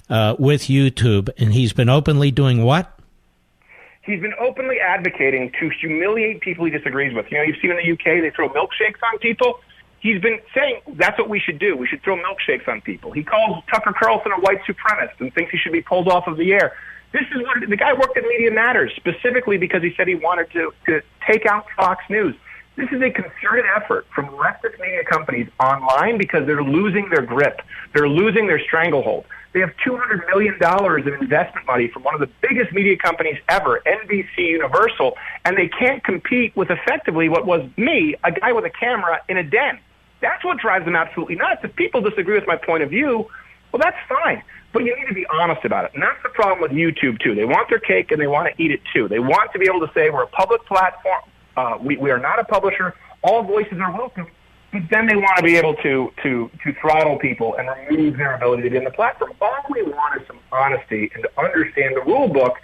with YouTube, and he's been openly doing what? He's been openly advocating to humiliate people he disagrees with. You've seen in the UK, they throw milkshakes on people. He's been saying that's what we should do. We should throw milkshakes on people. He calls Tucker Carlson a white supremacist and thinks he should be pulled off of the air. This is what the guy worked at Media Matters specifically because he said he wanted to take out Fox News. This is a concerted effort from leftist media companies online because they're losing their grip. They're losing their stranglehold. They have $200 million of investment money from one of the biggest media companies ever, NBC Universal, and they can't compete with effectively what was me, a guy with a camera in a den. That's what drives them absolutely nuts. If people disagree with my point of view, well, that's fine. But you need to be honest about it. And that's the problem with YouTube, too. They want their cake and they want to eat it, too. They want to be able to say we're a public platform. We are not a publisher. All voices are welcome. but then they want to be able to throttle people and remove their ability to get in the platform. All we want is some honesty and to understand the rule book.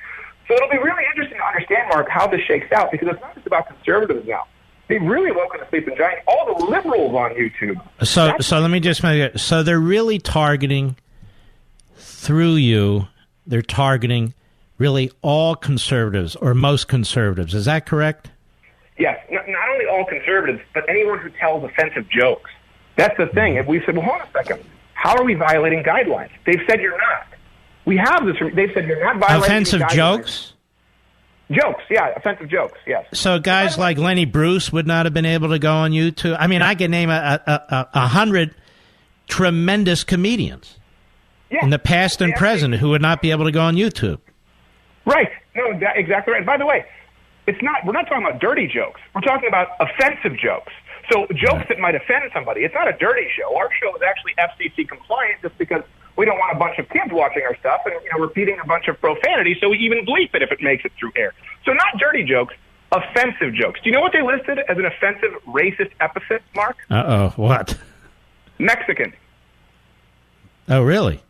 So it'll be really interesting to understand, Mark, how this shakes out, because it's not just about conservatives now. They've really woken a sleeping giant. All the liberals on YouTube. So let me just make it. So they're really targeting, through you, they're targeting really all conservatives or most conservatives. Is that correct? Yes. Not only all conservatives, but anyone who tells offensive jokes. That's the thing. If we said, well, hold on a second. How are we violating guidelines? They've said you're not. We have this. They've said you're not violating offensive guidelines. Jokes? Jokes, yeah, offensive jokes, yes. So guys like Lenny Bruce would not have been able to go on YouTube? I mean, I could name 100 tremendous comedians in the past and present who would not be able to go on YouTube. Right. No, exactly right. By the way, we're not talking about dirty jokes. We're talking about offensive jokes. So jokes that might offend somebody. It's not a dirty show. Our show is actually FCC compliant just because we don't want a bunch of kids watching our stuff and repeating a bunch of profanity, so we even bleep it if it makes it through air. So not dirty jokes, offensive jokes. Do you know what they listed as an offensive racist epithet, Mark? Uh-oh, what? Mexican. Oh, really?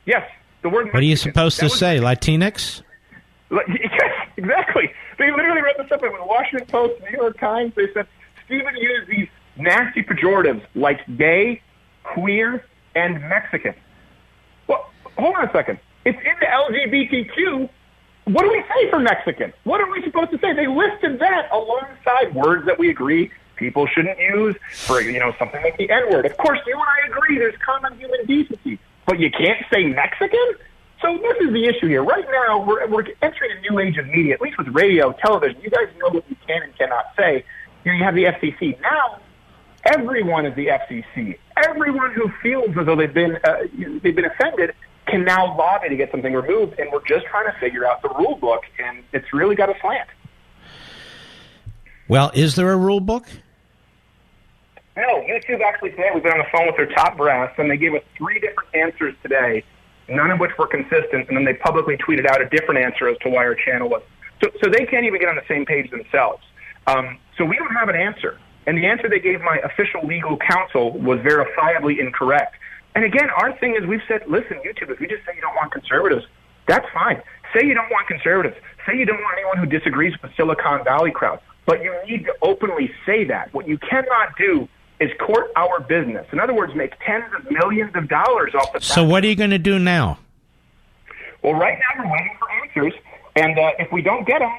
Yes, the word Mexican. What are you supposed to say, Latinx? Yes, exactly. They literally wrote this up in the Washington Post, New York Times. They said, Stephen used these nasty pejoratives like gay, queer, and Mexican. Well, hold on a second. It's in the LGBTQ. What do we say for Mexican? What are we supposed to say? They listed that alongside words that we agree people shouldn't use for, something like the N-word. Of course, you and I agree there's common human decency, but you can't say Mexican? So this is the issue here. Right now, we're entering a new age of media, at least with radio, television. You guys know what you can and cannot say. You have the FCC. Now, everyone is the FCC. Everyone who feels as though they've been offended can now lobby to get something removed, and we're just trying to figure out the rule book, and it's really got a slant. Well, is there a rule book? No, YouTube actually today, we've been on the phone with their top brass, and they gave us 3 different answers today, none of which were consistent, and then they publicly tweeted out a different answer as to why our channel was. So they can't even get on the same page themselves. So we don't have an answer. And the answer they gave my official legal counsel was verifiably incorrect. And again, our thing is we've said, listen, YouTube, if you just say you don't want conservatives, that's fine. Say you don't want conservatives. Say you don't want anyone who disagrees with the Silicon Valley crowd. But you need to openly say that. What you cannot do is court our business. In other words, make tens of millions of dollars off the So what are you going to do now? Well, right now we're waiting for answers. And if we don't get them,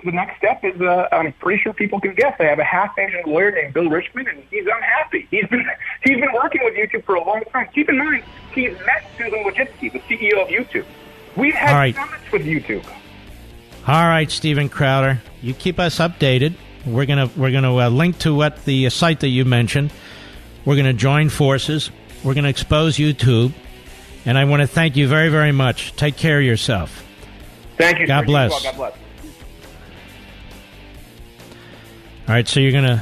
the next step is I'm pretty sure people can guess. I have a half-Asian lawyer named Bill Richmond, and he's unhappy. He's been working with YouTube for a long time. Keep in mind, he's met Susan Wojcicki, the CEO of YouTube. We've had summits with YouTube. All right, Steven Crowder, you keep us updated. We're gonna link to what the site that you mentioned. We're gonna join forces. We're gonna expose YouTube, and I want to thank you very, very much. Take care of yourself. Thank you. God bless. God bless. All right, so you're going to...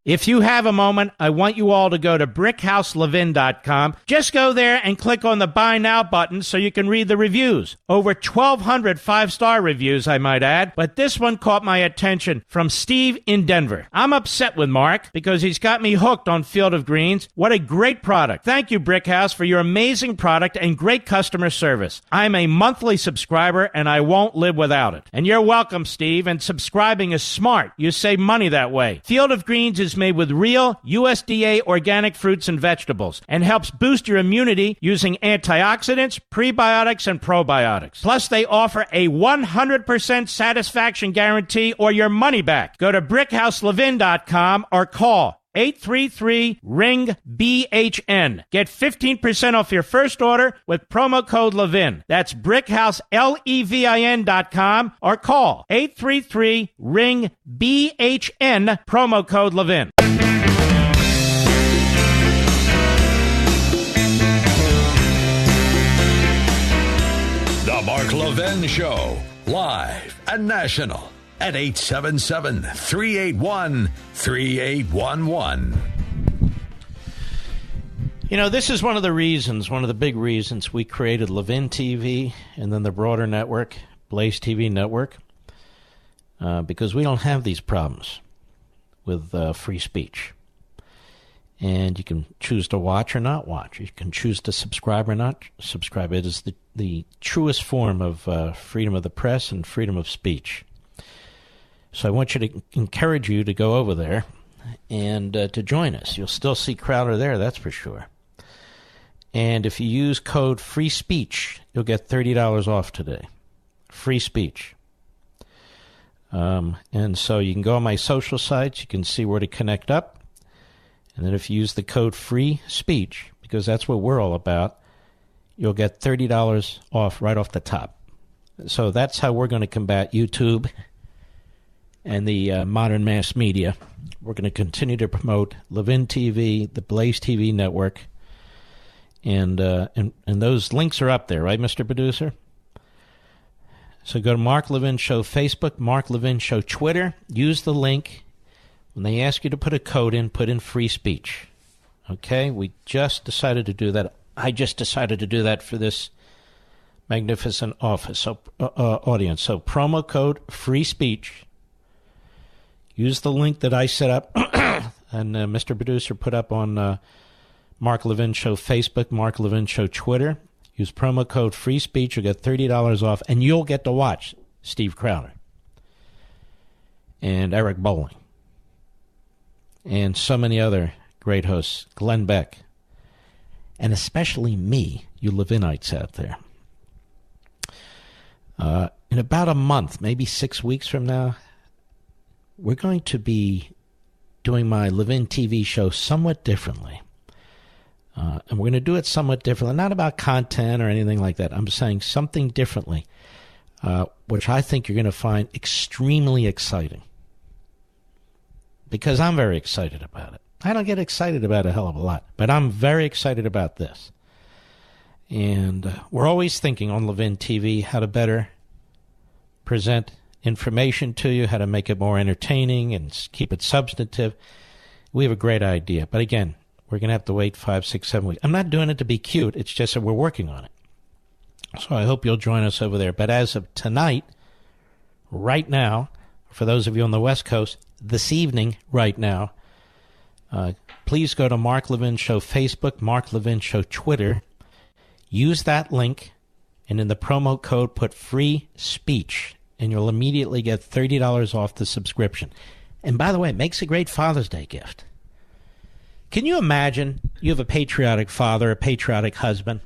If you have a moment, I want you all to go to BrickhouseLevin.com. Just go there and click on the Buy Now button so you can read the reviews. Over 1,200 5-star reviews, I might add, but this one caught my attention from Steve in Denver. I'm upset with Mark because he's got me hooked on Field of Greens. What a great product. Thank you, Brickhouse, for your amazing product and great customer service. I'm a monthly subscriber, and I won't live without it. And you're welcome, Steve, and subscribing is smart. You save money that way. Field of Greens is made with real USDA organic fruits and vegetables and helps boost your immunity using antioxidants, prebiotics, and probiotics. Plus, they offer a 100% satisfaction guarantee or your money back. Go to BrickhouseLevin.com or call 833-RING-BHN. Get 15% off your first order with promo code Levin. That's BrickhouseLevin.com or call 833-RING-BHN, promo code Levin. The Mark Levin Show, live and national at 877-381-3811. You know, this is one of the big reasons we created Levin TV and then the broader network, Blaze TV Network. because we don't have these problems with free speech. And you can choose to watch or not watch. You can choose to subscribe or not subscribe. It is the truest form of freedom of the press and freedom of speech. So I want you to encourage you to go over there and to join us. You'll still see Crowder there, that's for sure. And if you use code free speech, you'll get $30 off today. Free speech. And so you can go on my social sites. You can see where to connect up. And then if you use the code free speech, because that's what we're all about, you'll get $30 off right off the top. So that's how we're going to combat YouTube and the modern mass media. We're going to continue to promote Levin TV, the Blaze TV network, and those links are up there, right, Mr. Producer? So go to Mark Levin Show Facebook, Mark Levin Show Twitter. Use the link. When they ask you to put a code in, put in free speech. Okay? We just decided to do that. I just decided to do that for this magnificent audience. So promo code free speech. Use the link that I set up and Mr. Producer put up on Mark Levin Show Facebook, Mark Levin Show Twitter. Use promo code free speech. You'll get $30 off, and you'll get to watch Steve Crowder and Eric Bolling and so many other great hosts, Glenn Beck, and especially me, you Levinites out there. In about a month, maybe 6 weeks from now, we're going to be doing my Levin TV show somewhat differently. And we're going to do it somewhat differently, not about content or anything like that. I'm saying something differently, which I think you're going to find extremely exciting. Because I'm very excited about it. I don't get excited about a hell of a lot, but I'm very excited about this. And we're always thinking on Levin TV how to better present information to you, how to make it more entertaining and keep it substantive. We have a great idea. But again, we're going to have to wait 5, 6, 7 weeks. I'm not doing it to be cute. It's just that we're working on it. So I hope you'll join us over there. But as of tonight, right now, for those of you on the West Coast, this evening, right now, please go to Mark Levin Show Facebook, Mark Levin Show Twitter. Use that link, and in the promo code, put free speech, and you'll immediately get $30 off the subscription. And by the way, it makes a great Father's Day gift. Can you imagine you have a patriotic father, a patriotic husband,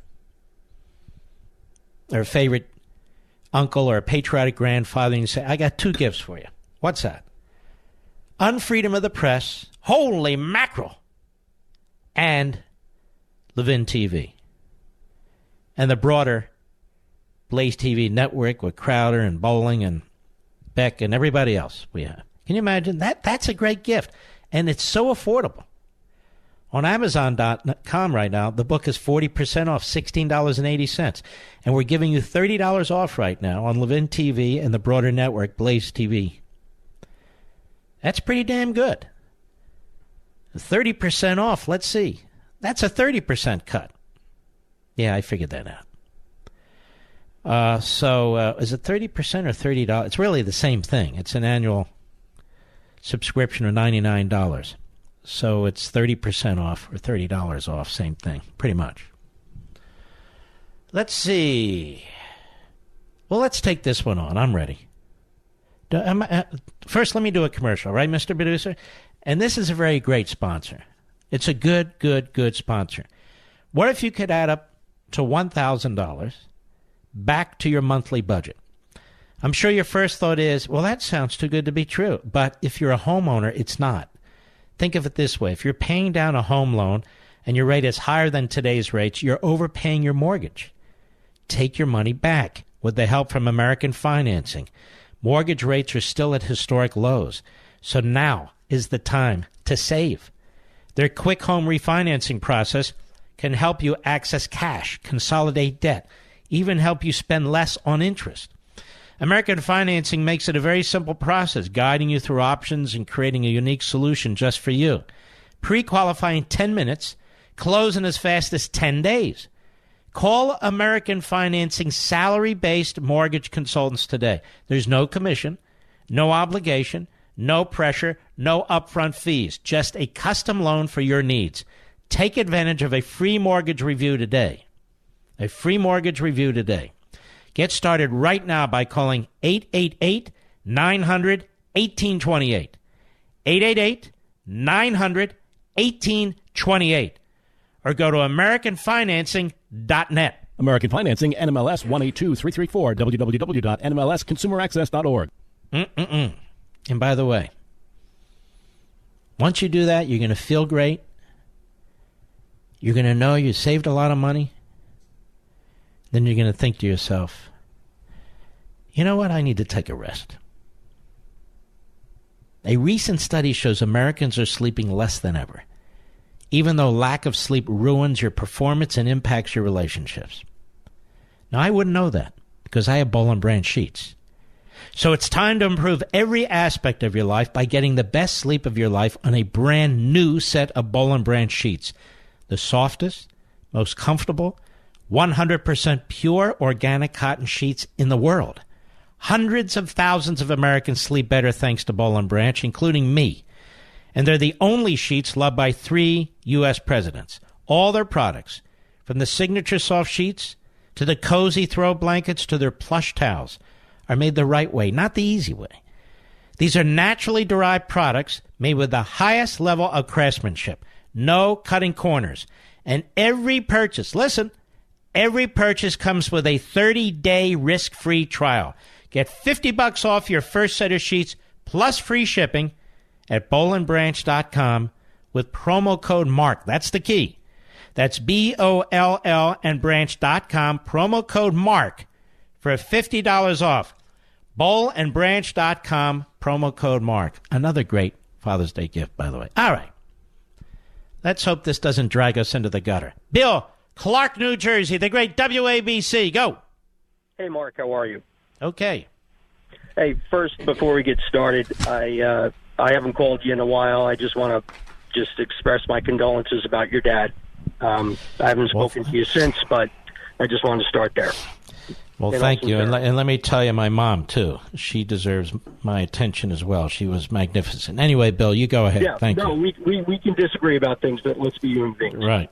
or a favorite uncle or a patriotic grandfather, and you say, I got 2 gifts for you. What's that? Unfreedom of the press, holy mackerel, and Levin TV. And the broader Blaze TV network with Crowder and Bolling and Beck and everybody else we have. Can you imagine that? That's a great gift. And it's so affordable. On Amazon.com right now, the book is 40% off, $16.80. And we're giving you $30 off right now on Levin TV and the broader network, Blaze TV. That's pretty damn good. 30% off, let's see. That's a 30% cut. Yeah, I figured that out. So is it 30% or $30? It's really the same thing. It's an annual subscription of $99. So it's 30% off or $30 off, same thing, pretty much. Let's see. Well, let's take this one on. I'm ready. First, let me do a commercial, right, Mr. Producer? And this is a very great sponsor. It's a good sponsor. What if you could add up to $1,000 back to your monthly budget? I'm sure your first thought is, well, that sounds too good to be true. But if you're a homeowner, it's not. Think of it this way. If you're paying down a home loan and your rate is higher than today's rates, you're overpaying your mortgage. Take your money back with the help from American Financing. Mortgage rates are still at historic lows. So now is the time to save. Their quick home refinancing process can help you access cash, consolidate debt, even help you spend less on interest. American Financing makes it a very simple process, guiding you through options and creating a unique solution just for you. Pre-qualify in 10 minutes, close in as fast as 10 days. Call American Financing salary-based mortgage consultants today. There's no commission, No obligation, no pressure, no upfront fees, just a custom loan for your needs. Take advantage of a free mortgage review today. A free mortgage review today. Get started right now by calling 888-900-1828. 888-900-1828. Or go to AmericanFinancing.net. American Financing, NMLS 182334, www.nmlsconsumeraccess.org. And by the way, once you do that, you're going to feel great. You're going to know you saved a lot of money. Then you're going to think to yourself, you know what? I need to take a rest. A recent study shows Americans are sleeping less than ever, even though lack of sleep ruins your performance and impacts your relationships. Now, I wouldn't know that because I have Boll & Branch sheets. So it's time to improve every aspect of your life by getting the best sleep of your life on a brand new set of Boll & Branch sheets. The softest, most comfortable, 100% pure organic cotton sheets in the world. Hundreds of thousands of Americans sleep better thanks to Boll & Branch, including me. And they're the only sheets loved by 3 U.S. presidents. All their products, from the signature soft sheets to the cozy throw blankets to their plush towels, are made the right way, not the easy way. These are naturally derived products made with the highest level of craftsmanship. No cutting corners. And every purchase, listen, every purchase comes with a 30-day risk-free trial. Get $50 off your first set of sheets plus free shipping at bollandbranch.com with promo code MARK. That's the key. That's BOLL and branch.com, promo code MARK for $50 off. bollandbranch.com, promo code MARK. Another great Father's Day gift, by the way. All right. Let's hope this doesn't drag us into the gutter. Bill, Clark, New Jersey, the great WABC. Go. Hey, Mark, how are you? Okay. Hey, first, before we get started, I haven't called you in a while. I just want to just express my condolences about your dad. I haven't spoken to you since, but I just wanted to start there. Well, thank you. And let me tell you, my mom, too. She deserves my attention as well. She was magnificent. Anyway, Bill, you go ahead. Yeah, thank you. We can disagree about things, but let's be human beings. Right.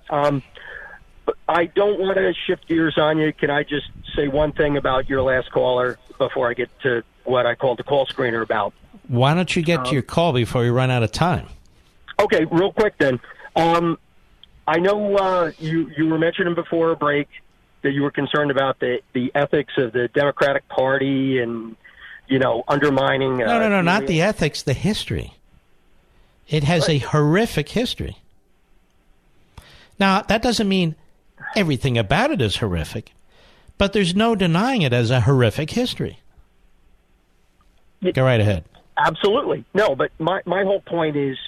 I don't want to shift gears on you. Can I just say one thing about your last caller before I get to what I called the call screener about? Why don't you get to your call before we run out of time? Okay, real quick then. I know you were mentioning before a break that you were concerned about the ethics of the Democratic Party and, undermining... No, not the ethics, the history. It has a horrific history. Now, that doesn't mean everything about it is horrific, but there's no denying it as a horrific history. Go right ahead. Absolutely. No, but my whole point is,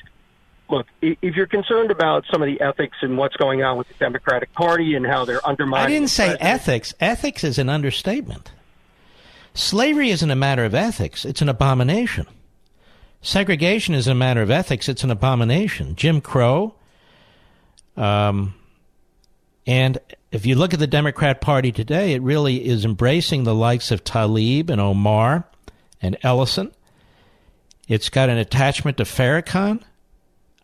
look, if you're concerned about some of the ethics and what's going on with the Democratic Party and how they're undermining... I didn't say ethics. Ethics is an understatement. Slavery isn't a matter of ethics. It's an abomination. Segregation isn't a matter of ethics. It's an abomination. Jim Crow. And if you look at the Democrat Party today, it really is embracing the likes of Tlaib and Omar and Ellison. It's got an attachment to Farrakhan.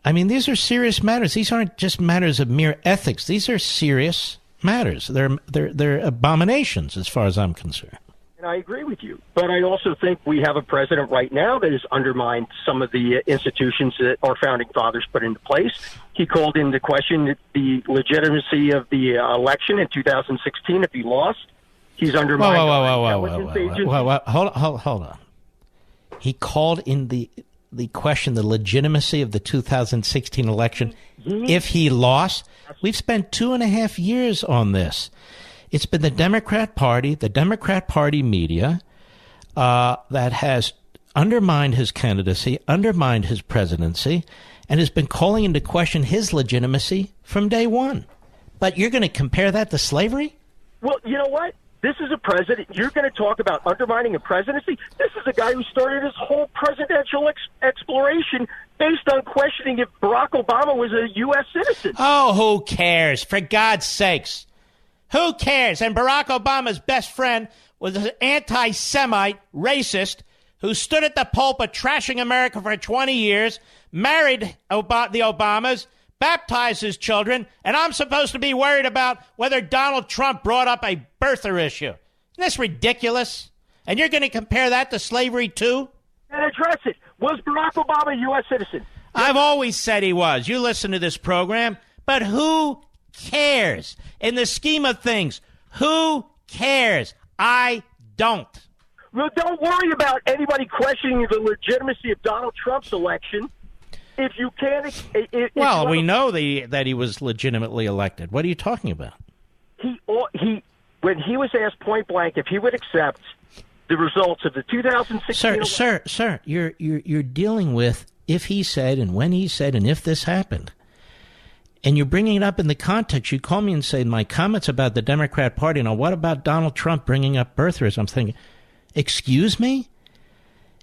I mean, these are serious matters. These aren't just matters of mere ethics. These are serious matters. They're abominations as far as I'm concerned. And I agree with you. But I also think we have a president right now that has undermined some of the institutions that our founding fathers put into place. He called into question the legitimacy of the election in 2016 if he lost. He's undermined intelligence agencies. Hold on. He called in the question the legitimacy of the 2016 election if he lost. We've spent 2.5 years on this. It's been the Democrat Party media that has undermined his candidacy, undermined his presidency, and has been calling into question his legitimacy from day one. But you're going to compare that to slavery? Well, you know what? This is a president. You're going to talk about undermining a presidency? This is a guy who started his whole presidential exploration based on questioning if Barack Obama was a U.S. citizen. Oh, who cares? For God's sakes. Who cares? And Barack Obama's best friend was an anti-Semite racist who stood at the pulpit trashing America for 20 years, married the Obamas, baptized his children, and I'm supposed to be worried about whether Donald Trump brought up a birther issue. Isn't this ridiculous? And you're going to compare that to slavery, too? And address it. Was Barack Obama a U.S. citizen? I've always said he was. You listen to this program. But who cares? In the scheme of things, who cares? I don't. Well, don't worry about anybody questioning the legitimacy of Donald Trump's election. If you can't... Well, we know that he was legitimately elected. What are you talking about? When he was asked point blank if he would accept the results of the 2016 election... Sir, you're dealing with if he said and when he said and if this happened. And you're bringing it up in the context. You call me and say, my comments about the Democrat Party, now what about Donald Trump bringing up birthers? I'm thinking, excuse me?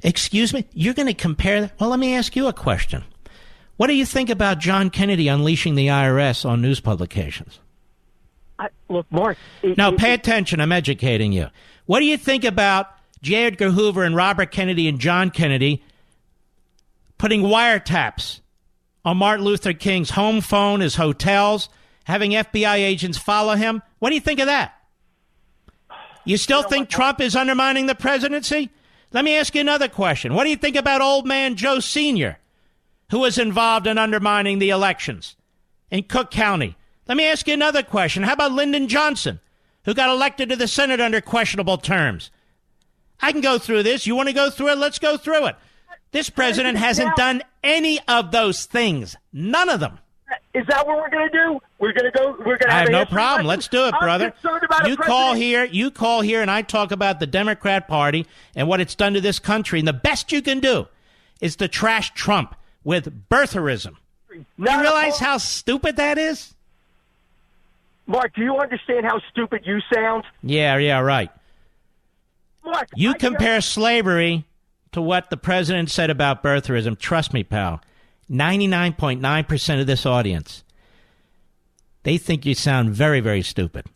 Excuse me? You're going to compare that? Well, let me ask you a question. What do you think about John Kennedy unleashing the IRS on news publications? Look, Mark... Now, pay attention. I'm educating you. What do you think about J. Edgar Hoover and Robert Kennedy and John Kennedy putting wiretaps on Martin Luther King's home phone, his hotels, having FBI agents follow him? What do you think of that? You still think Trump is undermining the presidency? Let me ask you another question. What do you think about old man Joe Sr., who was involved in undermining the elections in Cook County? Let me ask you another question. How about Lyndon Johnson, who got elected to the Senate under questionable terms? I can go through this. You want to go through it? Let's go through it. This president hasn't done any of those things. None of them. Is that what we're going to do? We're going to go. We're going to. I have have no history problem. lesson? Let's do it, brother. You call here, and I talk about the Democrat Party and what it's done to this country. And the best you can do is to trash Trump with birtherism. You realize how stupid that is? Mark, do you understand how stupid you sound? Yeah, right. Mark, you compare slavery to what the president said about birtherism. Trust me, pal. 99.9% of this audience, they think you sound very, very stupid.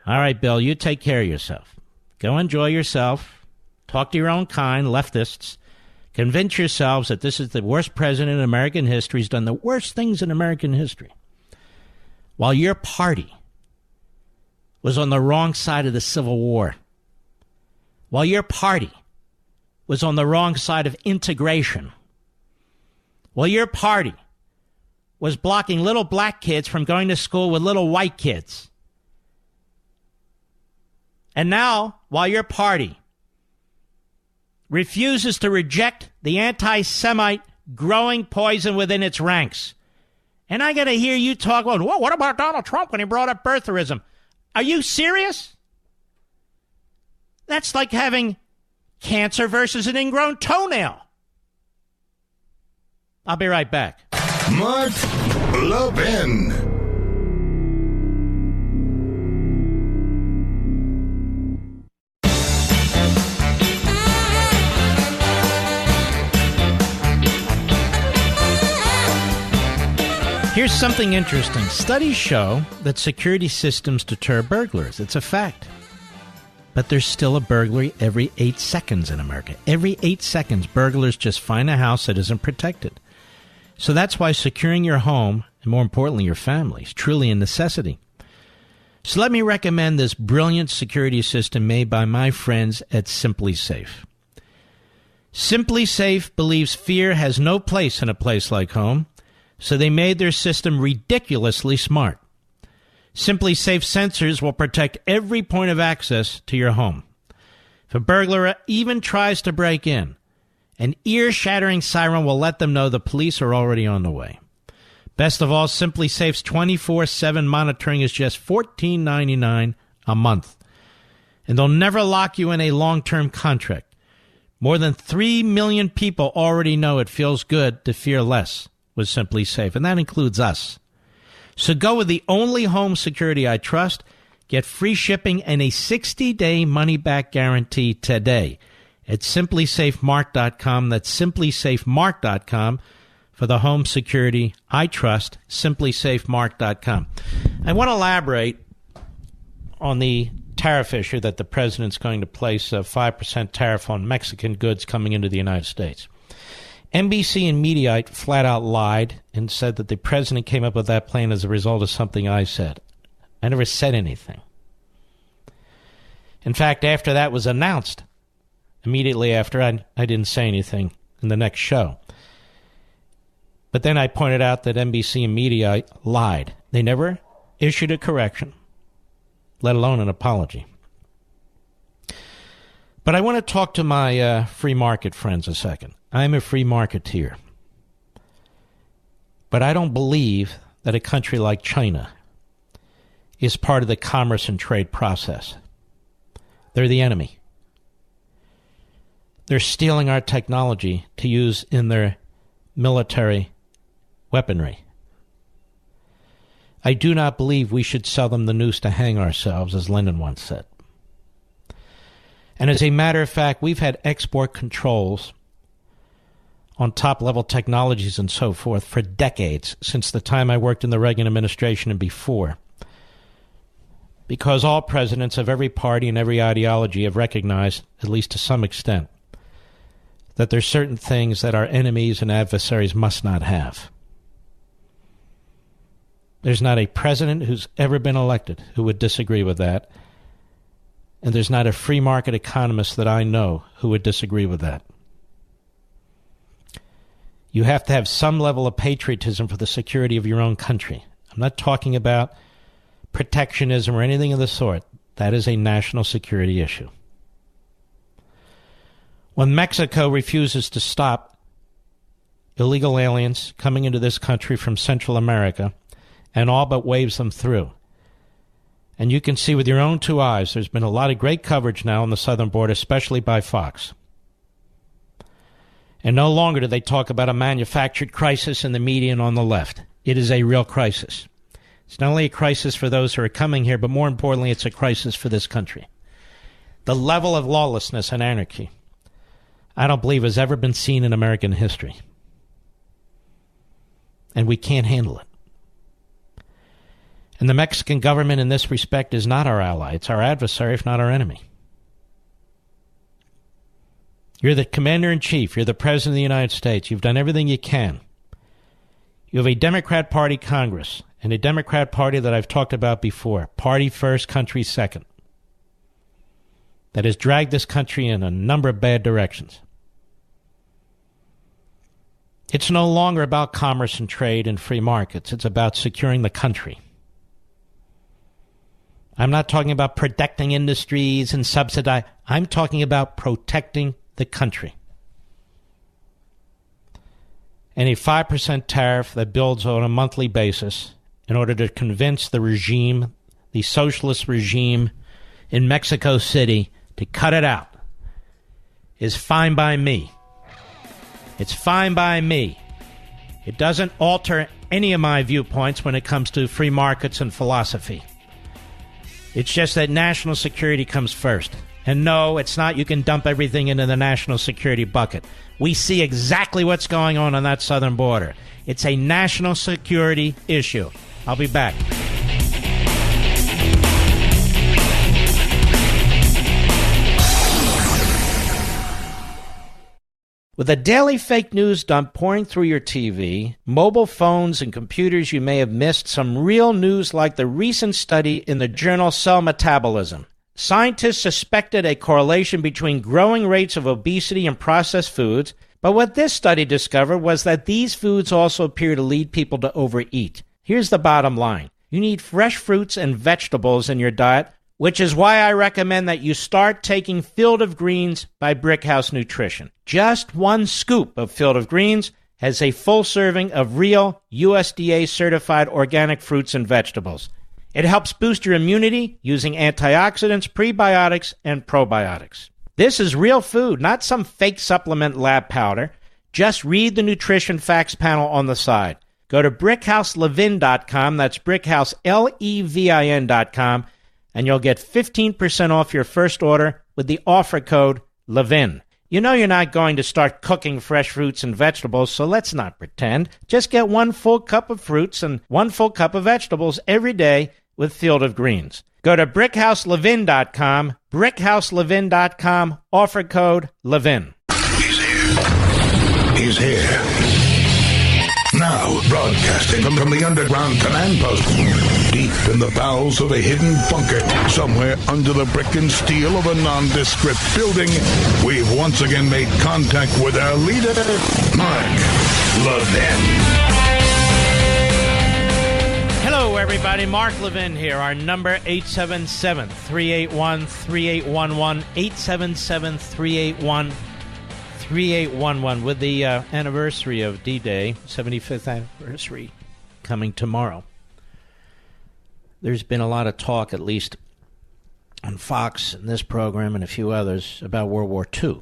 All right, Bill, you take care of yourself. Go enjoy yourself. Talk to your own kind, leftists. Convince yourselves that this is the worst president in American history. He's done the worst things in American history. While your party was on the wrong side of the Civil War. While your party was on the wrong side of integration. While your party was blocking little black kids from going to school with little white kids. And now, while your party refuses to reject the anti-Semite growing poison within its ranks. And I got to hear you talk about, well, what about Donald Trump when he brought up birtherism? Are you serious? That's like having cancer versus an ingrown toenail. I'll be right back. Mark Levin. Here's something interesting. Studies show that security systems deter burglars. It's a fact. But there's still a burglary every 8 seconds in America. Every 8 seconds, burglars just find a house that isn't protected. So that's why securing your home, and more importantly your family, is truly a necessity. So let me recommend this brilliant security system made by my friends at Simply Safe. Simply Safe believes fear has no place in a place like home, so they made their system ridiculously smart. Simply Safe sensors will protect every point of access to your home. If a burglar even tries to break in, an ear-shattering siren will let them know the police are already on the way. Best of all, Simply Safe's 24/7 monitoring is just $14.99 a month. And they'll never lock you in a long-term contract. More than 3 million people already know it feels good to fear less with Simply Safe, and that includes us. So go with the only home security I trust. Get free shipping and a 60-day money-back guarantee today at simplysafemark.com. That's simplysafemark.com for the home security I trust, simplysafemark.com. I want to elaborate on the tariff issue that the president's going to place a 5% tariff on Mexican goods coming into the United States. NBC and Mediaite flat out lied and said that the president came up with that plan as a result of something I said. I never said anything. In fact, after that was announced, immediately after, I didn't say anything in the next show. But then I pointed out that NBC and Mediaite lied. They never issued a correction, let alone an apology. But I want to talk to my free market friends a second. I'm a free marketeer. But I don't believe that a country like China is part of the commerce and trade process. They're the enemy. They're stealing our technology to use in their military weaponry. I do not believe we should sell them the noose to hang ourselves, as Lenin once said. And as a matter of fact, we've had export controls on top-level technologies and so forth for decades, since the time I worked in the Reagan administration and before, because all presidents of every party and every ideology have recognized, at least to some extent, that there's certain things that our enemies and adversaries must not have. There's not a president who's ever been elected who would disagree with that, and there's not a free market economist that I know who would disagree with that. You have to have some level of patriotism for the security of your own country. I'm not talking about protectionism or anything of the sort. That is a national security issue. When Mexico refuses to stop illegal aliens coming into this country from Central America and all but waves them through, and you can see with your own two eyes, there's been a lot of great coverage now on the southern border, especially by Fox. And no longer do they talk about a manufactured crisis in the media and on the left. It is a real crisis. It's not only a crisis for those who are coming here, but more importantly, it's a crisis for this country. The level of lawlessness and anarchy, I don't believe, has ever been seen in American history. And we can't handle it. And the Mexican government in this respect is not our ally. It's our adversary, if not our enemy. You're the commander-in-chief. You're the president of the United States. You've done everything you can. You have a Democrat Party Congress and a Democrat Party that I've talked about before, party first, country second, that has dragged this country in a number of bad directions. It's no longer about commerce and trade and free markets. It's about securing the country. I'm not talking about protecting industries and subsidizing. I'm talking about protecting the country. And a 5% tariff that builds on a monthly basis in order to convince the regime, the socialist regime in Mexico City, to cut it out is fine by me. It's fine by me. It doesn't alter any of my viewpoints when it comes to free markets and philosophy. It's just that national security comes first. And no, it's not you can dump everything into the national security bucket. We see exactly what's going on that southern border. It's a national security issue. I'll be back. With a daily fake news dump pouring through your TV, mobile phones, and computers, you may have missed some real news like the recent study in the journal Cell Metabolism. Scientists suspected a correlation between growing rates of obesity and processed foods, but what this study discovered was that these foods also appear to lead people to overeat. Here's the bottom line. You need fresh fruits and vegetables in your diet, which is why I recommend that you start taking Field of Greens by Brickhouse Nutrition. Just one scoop of Field of Greens has a full serving of real USDA-certified organic fruits and vegetables. It helps boost your immunity using antioxidants, prebiotics, and probiotics. This is real food, not some fake supplement lab powder. Just read the nutrition facts panel on the side. Go to BrickhouseLevin.com, that's BrickhouseLevin.com, and you'll get 15% off your first order with the offer code Levin. You know you're not going to start cooking fresh fruits and vegetables, so let's not pretend. Just get 1 full cup of fruits and 1 full cup of vegetables every day with Field of Greens. Go to BrickhouseLevin.com, BrickhouseLevin.com, offer code Levin. He's here. Now, broadcasting from the underground command post, deep in the bowels of a hidden bunker, somewhere under the brick and steel of a nondescript building, we've once again made contact with our leader, Mark Levin. Hello, everybody. Mark Levin here. Our number, 877-381-3811, 877-381-3811. With the anniversary of D-Day, 75th anniversary, coming tomorrow, there's been a lot of talk, at least on Fox and this program and a few others, about World War II.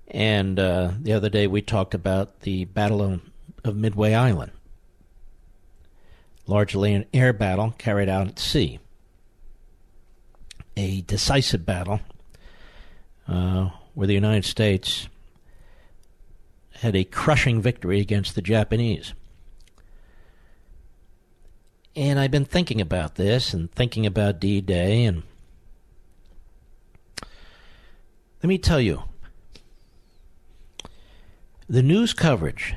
And the other day we talked about the Battle of Midway Island, largely an air battle carried out at sea. A decisive battle where the United States had a crushing victory against the Japanese. And I've been thinking about this and thinking about D-Day, and let me tell you, the news coverage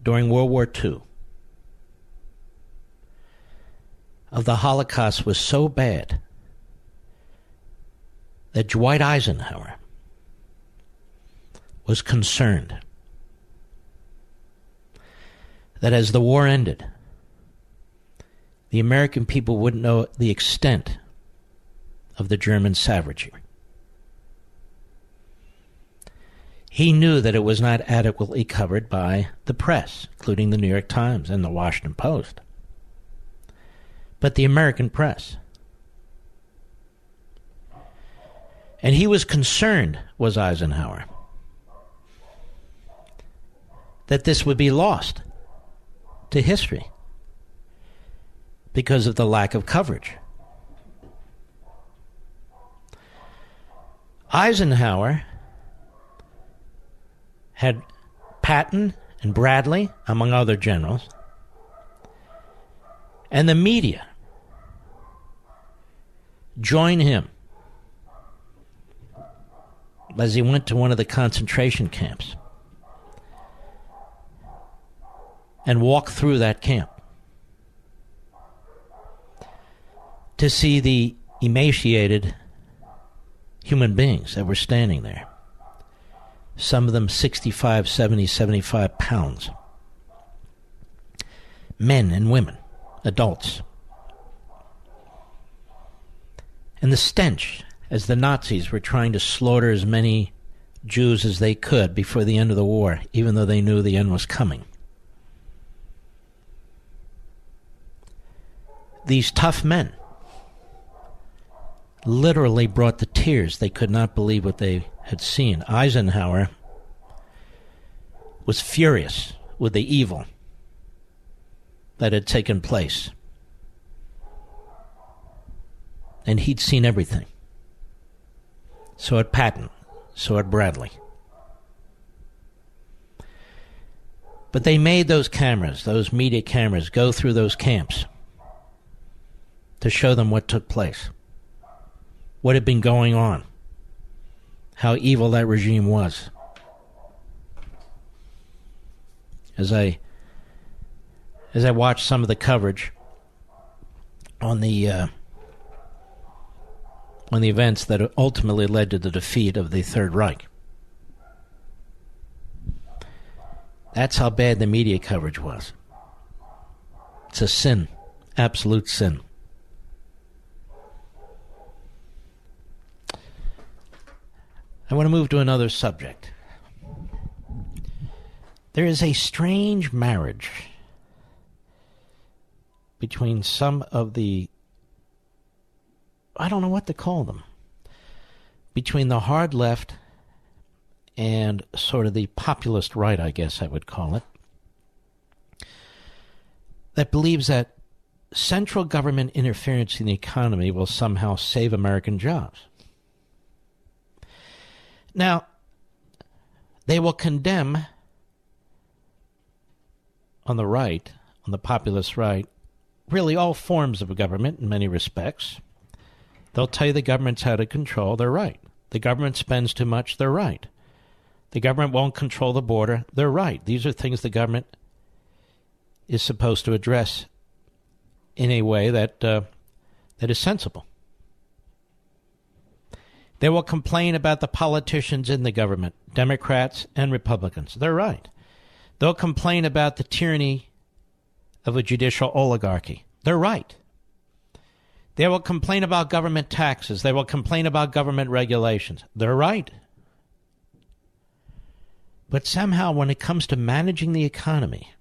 during World War II of the Holocaust was so bad that Dwight Eisenhower was concerned that as the war ended, the American people wouldn't know the extent of the German savagery. He knew that it was not adequately covered by the press, including the New York Times and the Washington Post. But the American press. And he was concerned, was Eisenhower, that this would be lost to history because of the lack of coverage. Eisenhower had Patton and Bradley, among other generals, and the media join him as he went to one of the concentration camps and walked through that camp to see the emaciated human beings that were standing there. Some of them 65, 70, 75 pounds. Men and women, adults. And the stench as the Nazis were trying to slaughter as many Jews as they could before the end of the war, even though they knew the end was coming. These tough men literally brought the tears. They could not believe what they had seen. Eisenhower was furious with the evil that had taken place. And he'd seen everything. So had Patton, so had Bradley. But they made those cameras, those media cameras, go through those camps to show them what took place, what had been going on, how evil that regime was. As I watched some of the coverage on the events that ultimately led to the defeat of the Third Reich. That's how bad the media coverage was. It's a sin, absolute sin. I want to move to another subject. There is a strange marriage between some of the, I don't know what to call them, between the hard left and sort of the populist right, I guess I would call it, that believes that central government interference in the economy will somehow save American jobs. Now, they will condemn on the right, on the populist right, really all forms of government in many respects. They'll tell you the government's out of control. They're right. The government spends too much. They're right. The government won't control the border. They're right. These are things the government is supposed to address in a way that is sensible. They will complain about the politicians in the government, Democrats and Republicans. They're right. They'll complain about the tyranny of a judicial oligarchy. They're right. They will complain about government taxes. They will complain about government regulations. They're right. But somehow when it comes to managing the economy,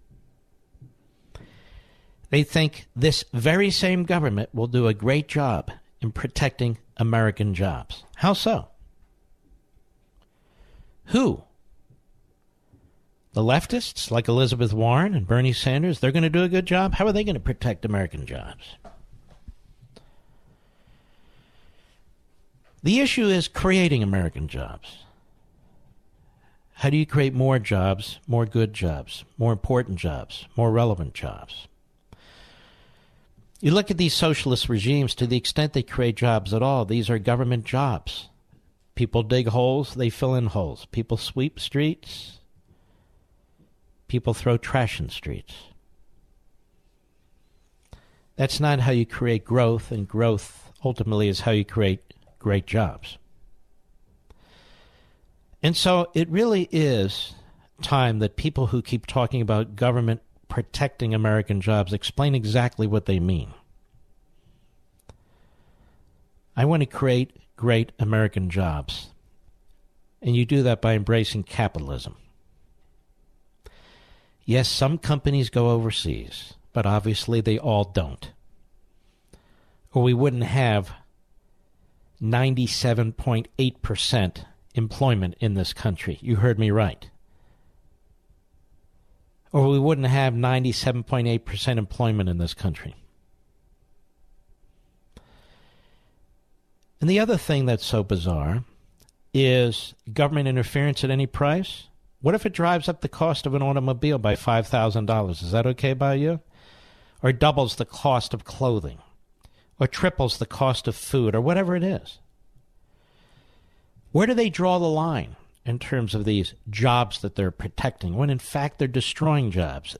they think this very same government will do a great job in protecting American jobs. How so? Who? The leftists, like Elizabeth Warren and Bernie Sanders, they're going to do a good job? How are they going to protect American jobs? The issue is creating American jobs. How do you create more jobs, more good jobs, more important jobs, more relevant jobs? You look at these socialist regimes, to the extent they create jobs at all, these are government jobs. People dig holes, they fill in holes. People sweep streets. People throw trash in streets. That's not how you create growth, and growth ultimately is how you create great jobs. And so it really is time that people who keep talking about government protecting American jobs explain exactly what they mean. I want to create great American jobs. And you do that by embracing capitalism. Yes, some companies go overseas, but obviously they all don't. Or we wouldn't have 97.8% employment in this country. You heard me right. Or we wouldn't have 97.8% employment in this country. And the other thing that's so bizarre is government interference at any price. What if it drives up the cost of an automobile by $5,000? Is that okay by you? Or doubles the cost of clothing? Or triples the cost of food? Or whatever it is? Where do they draw the line in terms of these jobs that they're protecting, when in fact they're destroying jobs?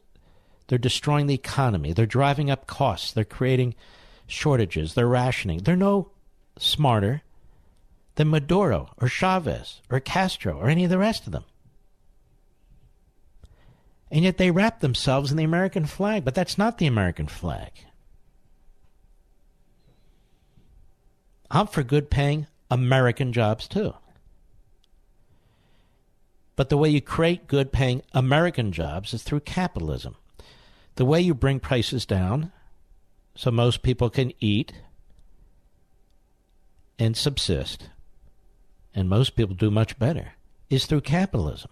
They're destroying the economy. They're driving up costs. They're creating shortages. They're rationing. They're no smarter than Maduro or Chavez or Castro or any of the rest of them. And yet they wrap themselves in the American flag, but that's not the American flag. I'm for good-paying American jobs, too. But the way you create good-paying American jobs is through capitalism. The way you bring prices down so most people can eat and subsist, and most people do much better, is through capitalism.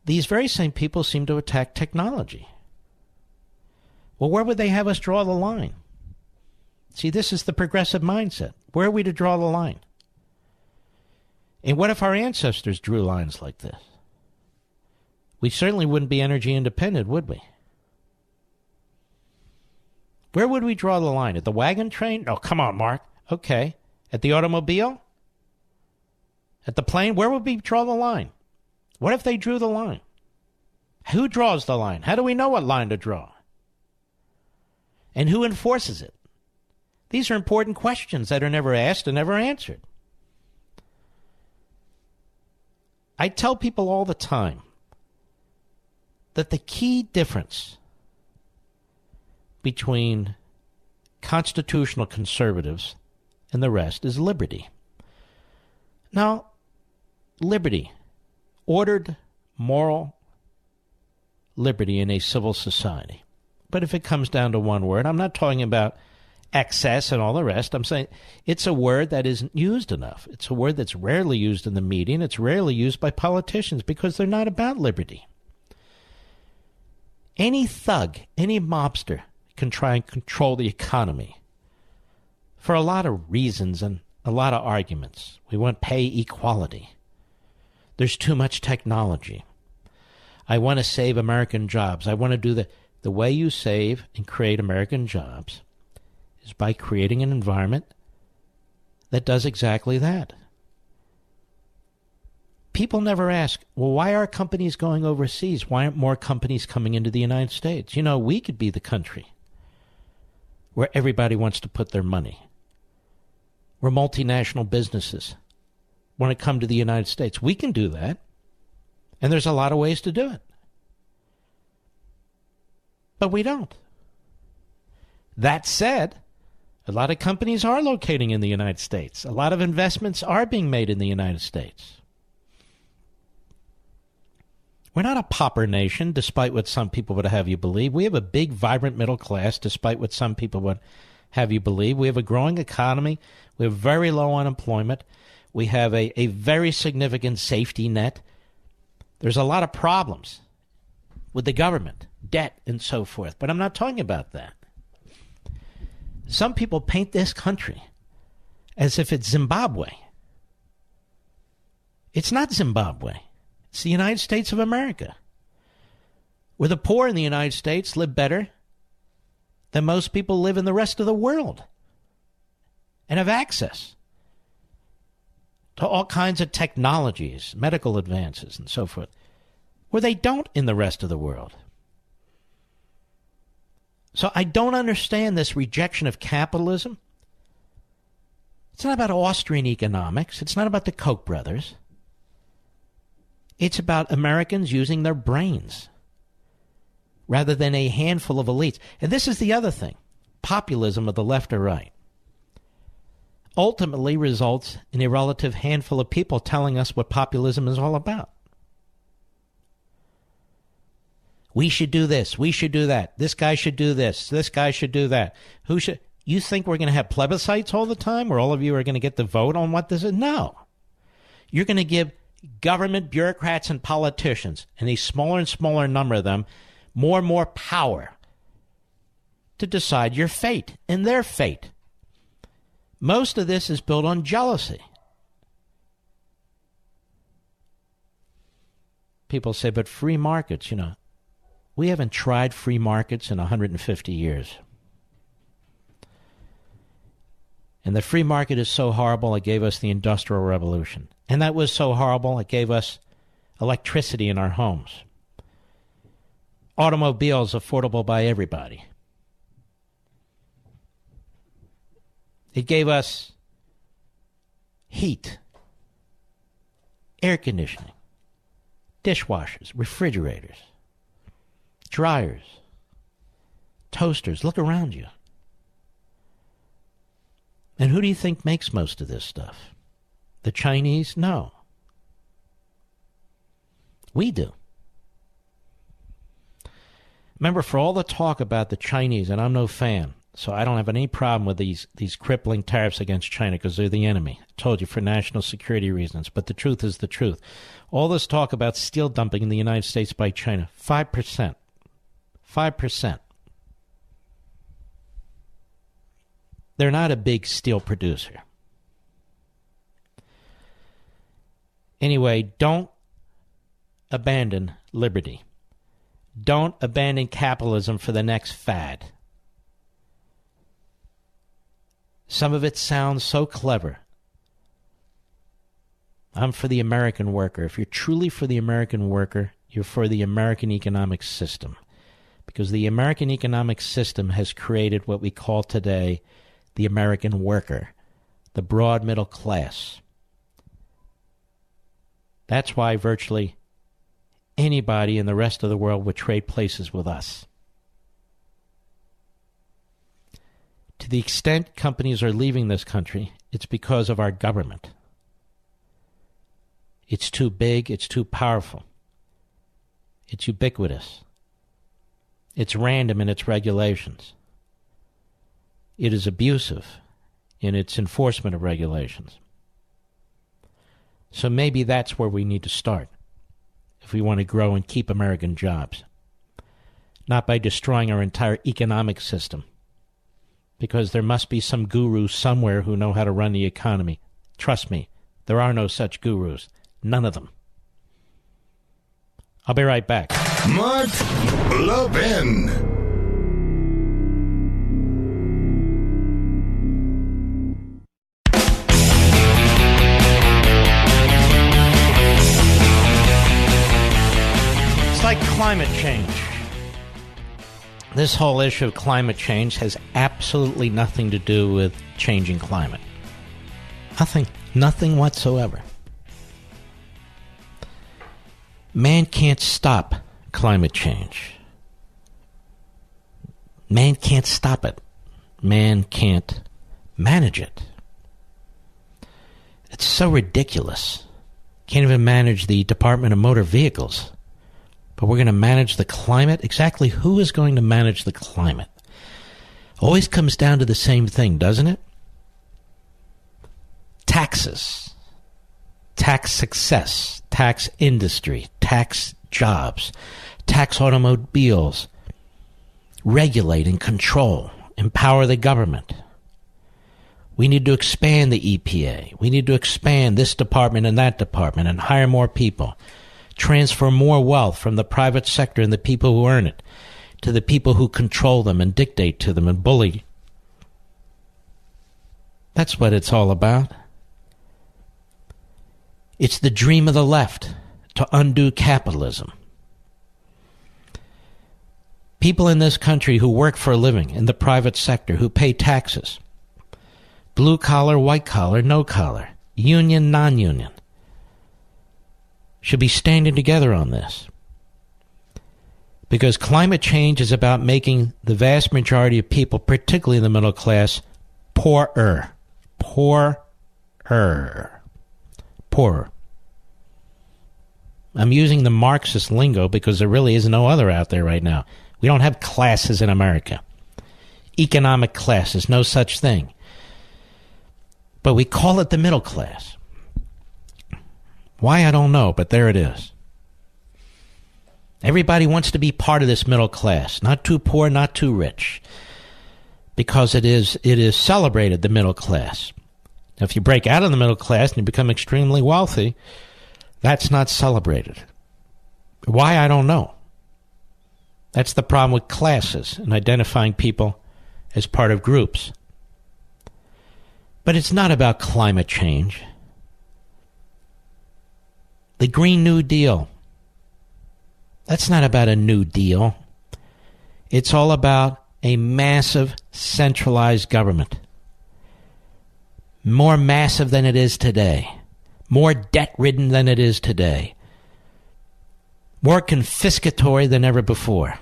These very same people seem to attack technology. Well, where would they have us draw the line? See, this is the progressive mindset. Where are we to draw the line? And what if our ancestors drew lines like this? We certainly wouldn't be energy independent, would we? Where would we draw the line? At the wagon train? Oh, come on, Mark. Okay. At the automobile? At the plane? Where would we draw the line? What if they drew the line? Who draws the line? How do we know what line to draw? And who enforces it? These are important questions that are never asked and never answered. I tell people all the time that the key difference between constitutional conservatives and the rest is liberty. Now, liberty, ordered, moral liberty in a civil society. But if it comes down to one word, I'm not talking about excess and all the rest. I'm saying it's a word that isn't used enough. It's a word that's rarely used in the media, and it's rarely used by politicians because they're not about liberty. Any thug, any mobster can try and control the economy for a lot of reasons and a lot of arguments. We want pay equality. There's too much technology. I want to save American jobs. I want to do the way you save and create American jobs is by creating an environment that does exactly that. People never ask, well, why are companies going overseas? Why aren't more companies coming into the United States? You know, we could be the country where everybody wants to put their money. We're multinational businesses want to come to the United States. We can do that. And there's a lot of ways to do it. But we don't. That said, a lot of companies are locating in the United States. A lot of investments are being made in the United States. We're not a pauper nation, despite what some people would have you believe. We have a big, vibrant middle class, despite what some people would have you believe. We have a growing economy. We have very low unemployment. We have a very significant safety net. There's a lot of problems with the government, debt, and so forth. But I'm not talking about that. Some people paint this country as if it's Zimbabwe. It's not Zimbabwe. It's the United States of America, where the poor in the United States live better than most people live in the rest of the world and have access to all kinds of technologies, medical advances, and so forth, where they don't in the rest of the world. So I don't understand this rejection of capitalism. It's not about Austrian economics. It's not about the Koch brothers. It's about Americans using their brains rather than a handful of elites. And this is the other thing. Populism of the left or right ultimately results in a relative handful of people telling us what populism is all about. We should do this. We should do that. This guy should do this. This guy should do that. Who should? You think we're going to have plebiscites all the time where all of you are going to get to vote on what this is? No. You're going to give government bureaucrats and politicians, and a smaller and smaller number of them, more and more power to decide your fate and their fate. Most of this is built on jealousy. People say, but free markets, we haven't tried free markets in 150 years. And the free market is so horrible, it gave us the Industrial Revolution. And that was so horrible, it gave us electricity in our homes. Automobiles affordable by everybody. It gave us heat, air conditioning, dishwashers, refrigerators, dryers, toasters. Look around you. And who do you think makes most of this stuff? The Chinese? No. We do. Remember, for all the talk about the Chinese, and I'm no fan, so I don't have any problem with these crippling tariffs against China because they're the enemy. I told you, for national security reasons. But the truth is the truth. All this talk about steel dumping in the United States by China, 5%. 5%. They're not a big steel producer. Anyway, don't abandon liberty. Don't abandon capitalism for the next fad. Some of it sounds so clever. I'm for the American worker. If you're truly for the American worker, you're for the American economic system. Because the American economic system has created what we call today the American worker, the broad middle class. That's why virtually anybody in the rest of the world would trade places with us. To the extent companies are leaving this country, it's because of our government. It's too big, it's too powerful. It's ubiquitous. It's random in its regulations. It is abusive in its enforcement of regulations. So maybe that's where we need to start if we want to grow and keep American jobs. Not by destroying our entire economic system, because there must be some guru somewhere who know how to run the economy. Trust me, there are no such gurus. None of them. I'll be right back. Mark Levin. It's like climate change. This whole issue of climate change has absolutely nothing to do with changing climate. Nothing whatsoever. Man can't stop climate change. Man can't stop it. Man can't manage it. It's so ridiculous. Can't even manage the Department of Motor Vehicles. But we're going to manage the climate? Exactly who is going to manage the climate? Always comes down to the same thing, doesn't it? Taxes. Tax success. Tax industry. Tax jobs. Tax automobiles. Regulate and control. Empower the government. We need to expand the EPA. We need to expand this department and that department and hire more people. Transfer more wealth from the private sector and the people who earn it to the people who control them and dictate to them and bully. That's what it's all about. It's the dream of the left to undo capitalism. People in this country who work for a living in the private sector, who pay taxes, blue collar, white collar, no collar, union, non-union, should be standing together on this. Because climate change is about making the vast majority of people, particularly the middle class, poorer. I'm using the Marxist lingo because there really is no other out there right now. We don't have classes in America. Economic classes, no such thing. But we call it the middle class. Why, I don't know, but there it is. Everybody wants to be part of this middle class. Not too poor, not too rich. Because it is celebrated, the middle class. Now, if you break out of the middle class and you become extremely wealthy, that's not celebrated. Why, I don't know. That's the problem with classes and identifying people as part of groups. But it's not about climate change. The Green New Deal, that's not about a new deal. It's all about a massive centralized government. More massive than it is today. More debt-ridden than it is today. More confiscatory than ever before.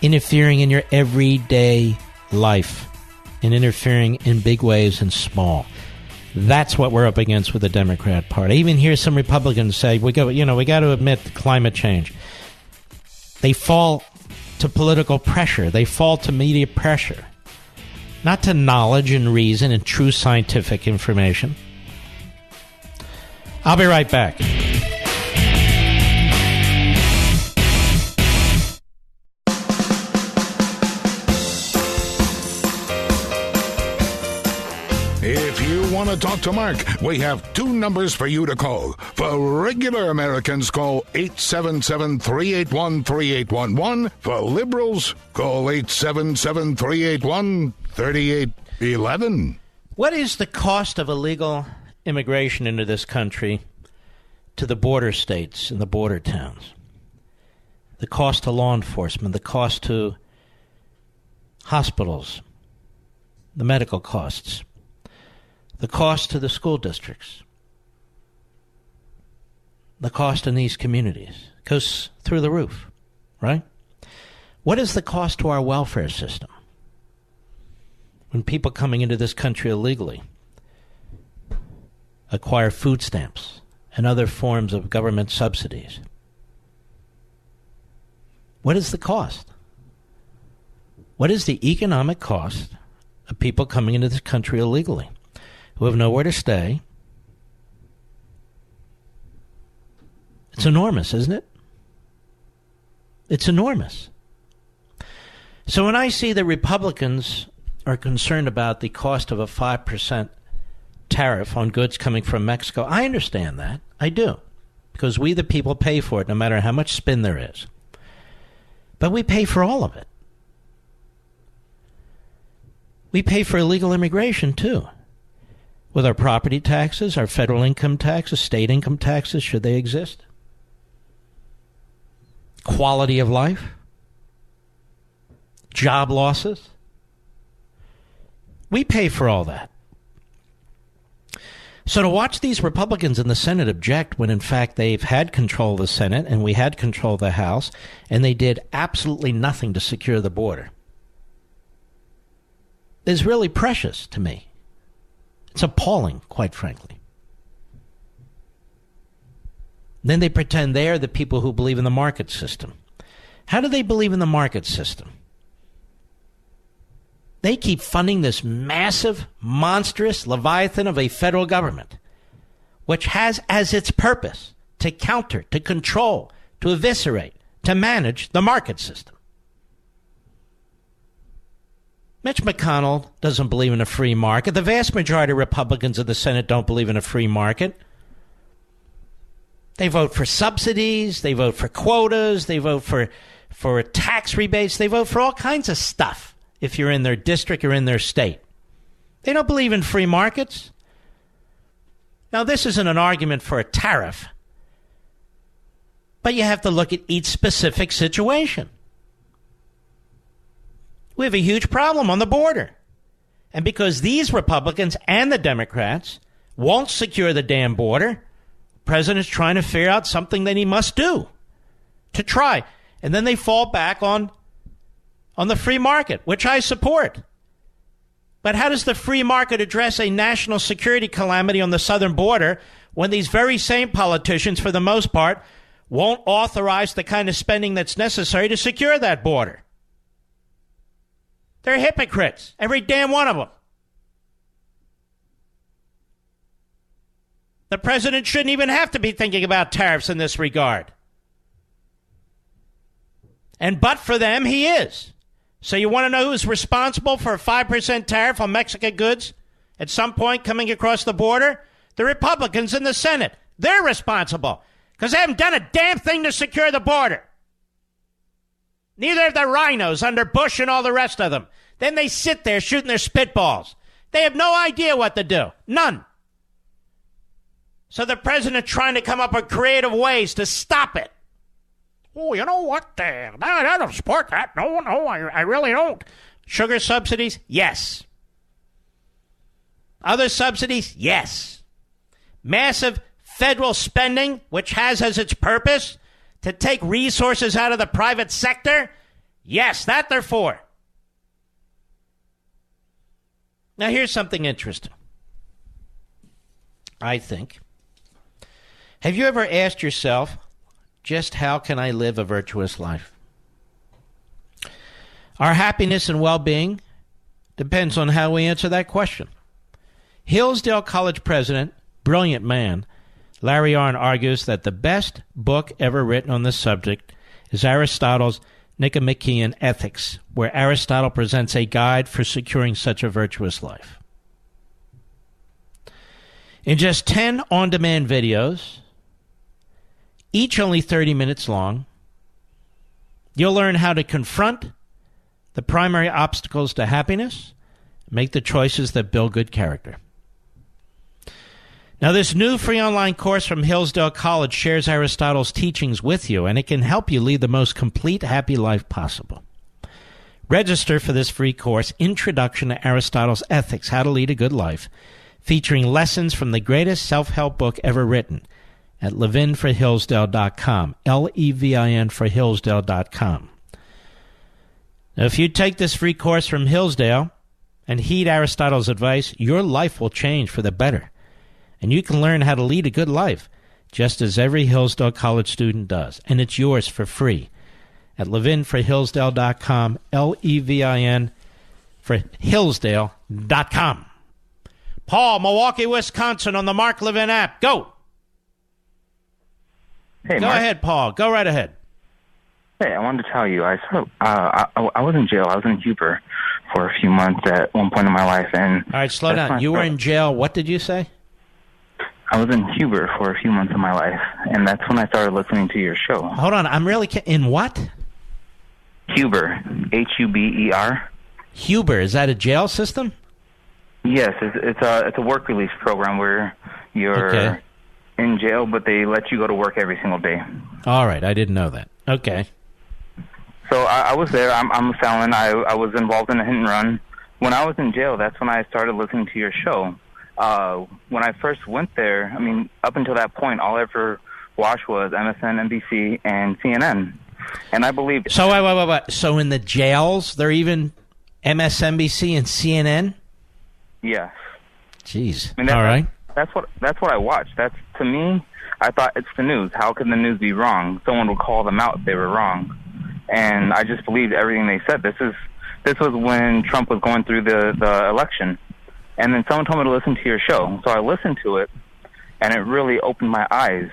Interfering in your everyday life. And interfering in big ways and small. That's what we're up against with the Democrat Party. I even hear some Republicans say, we got to admit climate change. They fall to political pressure. They fall to media pressure. Not to knowledge and reason and true scientific information. I'll be right back. If you want to talk to Mark, we have two numbers for you to call. For regular Americans, call 877-381-3811. For liberals, call 877-381-3811. What is the cost of illegal immigration into this country to the border states and the border towns? The cost to law enforcement, the cost to hospitals, the medical costs. The cost to the school districts, the cost in these communities goes through the roof, right? What is the cost to our welfare system when people coming into this country illegally acquire food stamps and other forms of government subsidies? What is the cost? What is the economic cost of people coming into this country illegally? Who have nowhere to stay. It's enormous, isn't it? It's enormous. So when I see the Republicans are concerned about the cost of a 5% tariff on goods coming from Mexico, I understand that. I do. because we the people pay for it no matter how much spin there is. But we pay for all of it. We pay for illegal immigration, too, with our property taxes, our federal income taxes, state income taxes, should they exist. Quality of life, job losses. We pay for all that. So to watch these Republicans in the Senate object when, in fact, they've had control of the Senate and we had control of the House, and they did absolutely nothing to secure the border, is really precious to me. It's appalling, quite frankly. Then they pretend they're the people who believe in the market system. How do they believe in the market system? They keep funding this massive, monstrous leviathan of a federal government, which has as its purpose to counter, to control, to eviscerate, to manage the market system. Mitch McConnell doesn't believe in a free market. The vast majority of Republicans in the Senate don't believe in a free market. They vote for subsidies. They vote for quotas. They vote for tax rebates. They vote for all kinds of stuff if you're in their district or in their state. They don't believe in free markets. Now, this isn't an argument for a tariff, but you have to look at each specific situation. We have a huge problem on the border. And because these Republicans and the Democrats won't secure the damn border, the president's trying to figure out something that he must do to try. And then they fall back on the free market, which I support. But how does the free market address a national security calamity on the southern border when these very same politicians, for the most part, won't authorize the kind of spending that's necessary to secure that border? They're hypocrites, every damn one of them. The president shouldn't even have to be thinking about tariffs in this regard. And but for them, he is. So you want to know who's responsible for a 5% tariff on Mexican goods at some point coming across the border? The Republicans in the Senate. They're responsible because they haven't done a damn thing to secure the border. Neither have the rhinos under Bush and all the rest of them. Then they sit there shooting their spitballs. They have no idea what to do. None. So the president trying to come up with creative ways to stop it. Oh, you know what? I don't support that. No, I really don't. Sugar subsidies? Yes. Other subsidies? Yes. Massive federal spending, which has as its purpose to take resources out of the private sector? Yes, that they're for. Now, here's something interesting. I think. Have you ever asked yourself, just how can I live a virtuous life? Our happiness and well-being depends on how we answer that question. Hillsdale College president, brilliant man, Larry Arnn argues that the best book ever written on this subject is Aristotle's Nicomachean Ethics, where Aristotle presents a guide for securing such a virtuous life. In just 10 on-demand videos, each only 30 minutes long, you'll learn how to confront the primary obstacles to happiness, make the choices that build good character. Now, this new free online course from Hillsdale College shares Aristotle's teachings with you, and it can help you lead the most complete, happy life possible. Register for this free course, Introduction to Aristotle's Ethics, How to Lead a Good Life, featuring lessons from the greatest self-help book ever written, at levinforhillsdale.com, Levin for Hillsdale.com. Now, if you take this free course from Hillsdale and heed Aristotle's advice, your life will change for the better. And you can learn how to lead a good life, just as every Hillsdale College student does. And it's yours for free at levinforhillsdale.com, Levin for Hillsdale.com. Paul, Milwaukee, Wisconsin, on the Mark Levin app. Go. Hey, Go Mark. ahead, Paul. Go right ahead. Hey, I wanted to tell you, I was in jail. I was in Huber for a few months at one point in my life. And all right, slow down. You were in jail. What did you say? I was in Huber for a few months of my life, and that's when I started listening to your show. Hold on, I'm really... In what? Huber, Huber. Huber, is that a jail system? Yes, it's a work release program where you're in jail, but they let you go to work every single day. All right, I didn't know that. Okay. So I was there. I'm a felon. I was involved in a hit and run. When I was in jail, that's when I started listening to your show. When I first went there, I mean, up until that point, all I ever watched was MSN, NBC, and CNN. And I believed... So, wait. So in the jails, they're even MSNBC and CNN? Yes. Jeez. I mean, all right. That's what I watched. That's, to me, I thought it's the news. How could the news be wrong? Someone would call them out if they were wrong. And I just believed everything they said. This was when Trump was going through the election. And then someone told me to listen to your show. So I listened to it, and it really opened my eyes.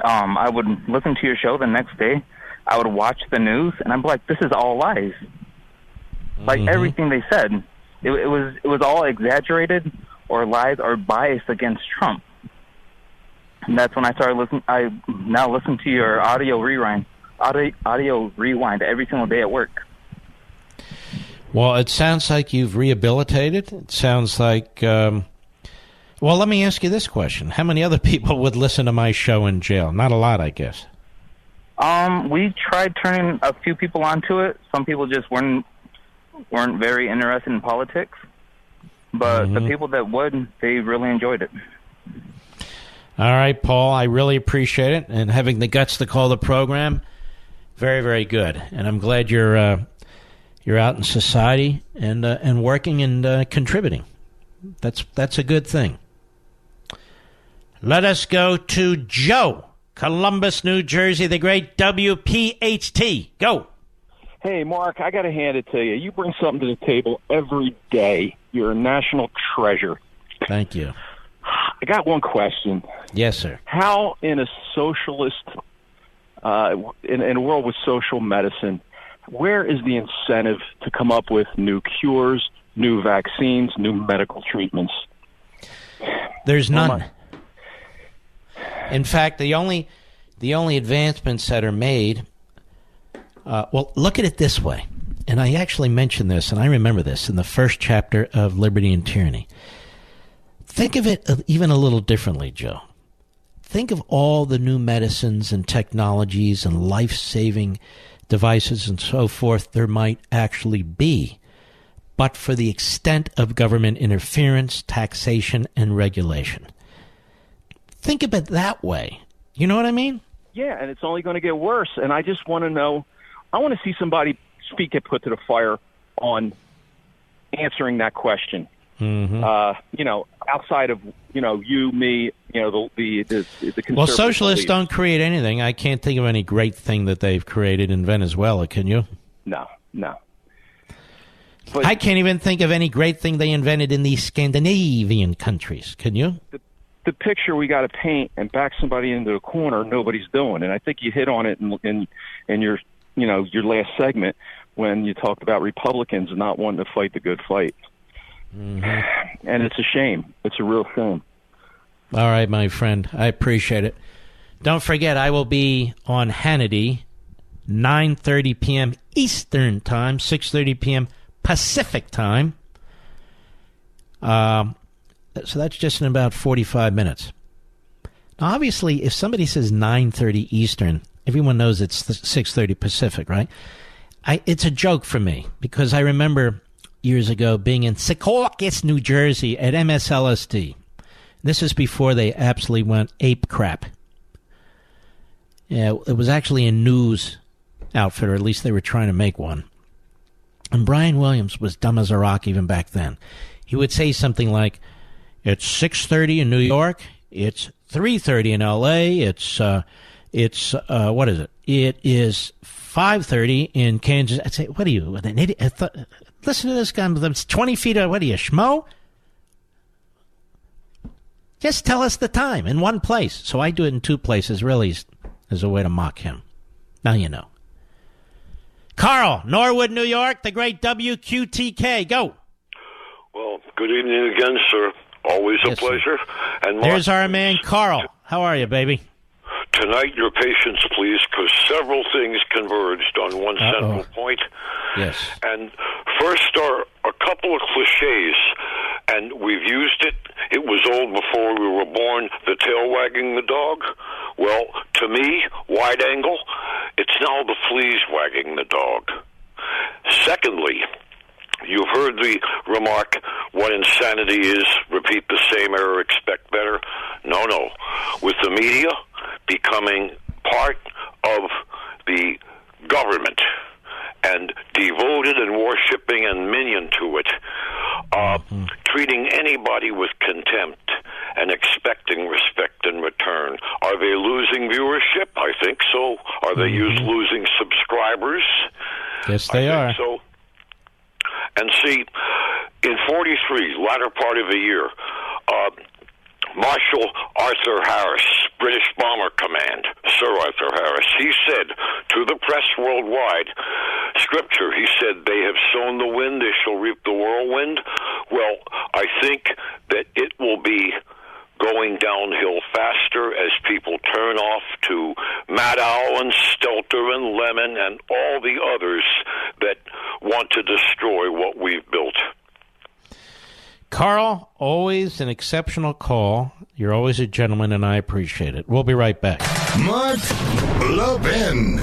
I would listen to your show the next day. I would watch the news, and I'm like, this is all lies. Like, everything they said, it was all exaggerated or lies or biased against Trump. And that's when I started listening. I now listen to your audio rewind every single day at work. Well, it sounds like you've rehabilitated. It sounds like... well, let me ask you this question. How many other people would listen to my show in jail? Not a lot, I guess. We tried turning a few people onto it. Some people just weren't very interested in politics. But the people that would, they really enjoyed it. All right, Paul, I really appreciate it. And having the guts to call the program, very, very good. And I'm glad you're out in society and working and contributing. That's a good thing. Let us go to Joe, Columbus, New Jersey, the great WPHT. Go. Hey, Mark, I got to hand it to you. You bring something to the table every day. You're a national treasure. Thank you. I got one question. Yes, sir. How in a socialist, in a world with social medicine, where is the incentive to come up with new cures, new vaccines, new medical treatments? There's none. In fact, the only advancements that are made, well, look at it this way. And I actually mentioned this, and I remember this in the first chapter of Liberty and Tyranny. Think of it even a little differently, Joe. Think of all the new medicines and technologies and life-saving devices and so forth there might actually be, but for the extent of government interference, taxation, and regulation. Think of it that way. You know what I mean? Yeah, and it's only going to get worse. And I just want to know, I want to see somebody's feet get put to the fire on answering that question. Outside of, you, me, the conservative Well, socialists elites. don't create anything. I can't think of any great thing that they've created in Venezuela, can you? No. But I can't even think of any great thing they invented in these Scandinavian countries, can you? The picture we got to paint and back somebody into a corner, nobody's doing. And I think you hit on it in your last segment when you talked about Republicans not wanting to fight the good fight. And it's a shame. It's a real shame. All right, my friend. I appreciate it. Don't forget, I will be on Hannity, 9:30 p.m. Eastern Time, 6:30 p.m. Pacific Time. So that's just in about 45 minutes. Now, obviously, if somebody says 9:30 Eastern, everyone knows it's 6:30 Pacific, right? It's a joke for me because I remember years ago being in Secaucus, New Jersey at MSLSD. This is before they absolutely went ape crap. Yeah, it was actually a news outfit, or at least they were trying to make one. And Brian Williams was dumb as a rock even back then. He would say something like, it's 6:30 in New York, it's 3:30 in L.A., it's what is it? It is 5:30 in Kansas. I'd say, what are you, an idiot? Listen to this guy. It's 20 feet. What are you, schmo? Just tell us the time in one place. So I do it in two places, really, as a way to mock him. Now you know. Carl, Norwood, New York, the great WQTK. Go. Well, good evening again, sir. Always a Yes, sir. pleasure. And Mark, There's our man, Carl. How are you, baby? tonight, your patience, please, because several things converged on one central point. Yes. And first are a couple of cliches, and we've used it. It was old before we were born, the tail wagging the dog. Well, to me, wide angle, it's now the fleas wagging the dog. Secondly, you've heard the remark, what insanity is, repeat the same error, expect better. No. With the media becoming part of the government and devoted and worshiping and minion to it, treating anybody with contempt and expecting respect in return. Are they losing viewership? I think so. Are they losing subscribers? Yes, they are. So. And see, in 43, latter part of the year, Marshal Arthur Harris, British Bomber Command, Sir Arthur Harris, he said to the press worldwide, Scripture, he said, they have sown the wind, they shall reap the whirlwind. Well, I think that it will be going downhill faster as people turn off to Maddow and Stelter and Lemon and all the others that want to destroy what we've built. Carl, always an exceptional call. You're always a gentleman, and I appreciate it. We'll be right back. Mark Levin.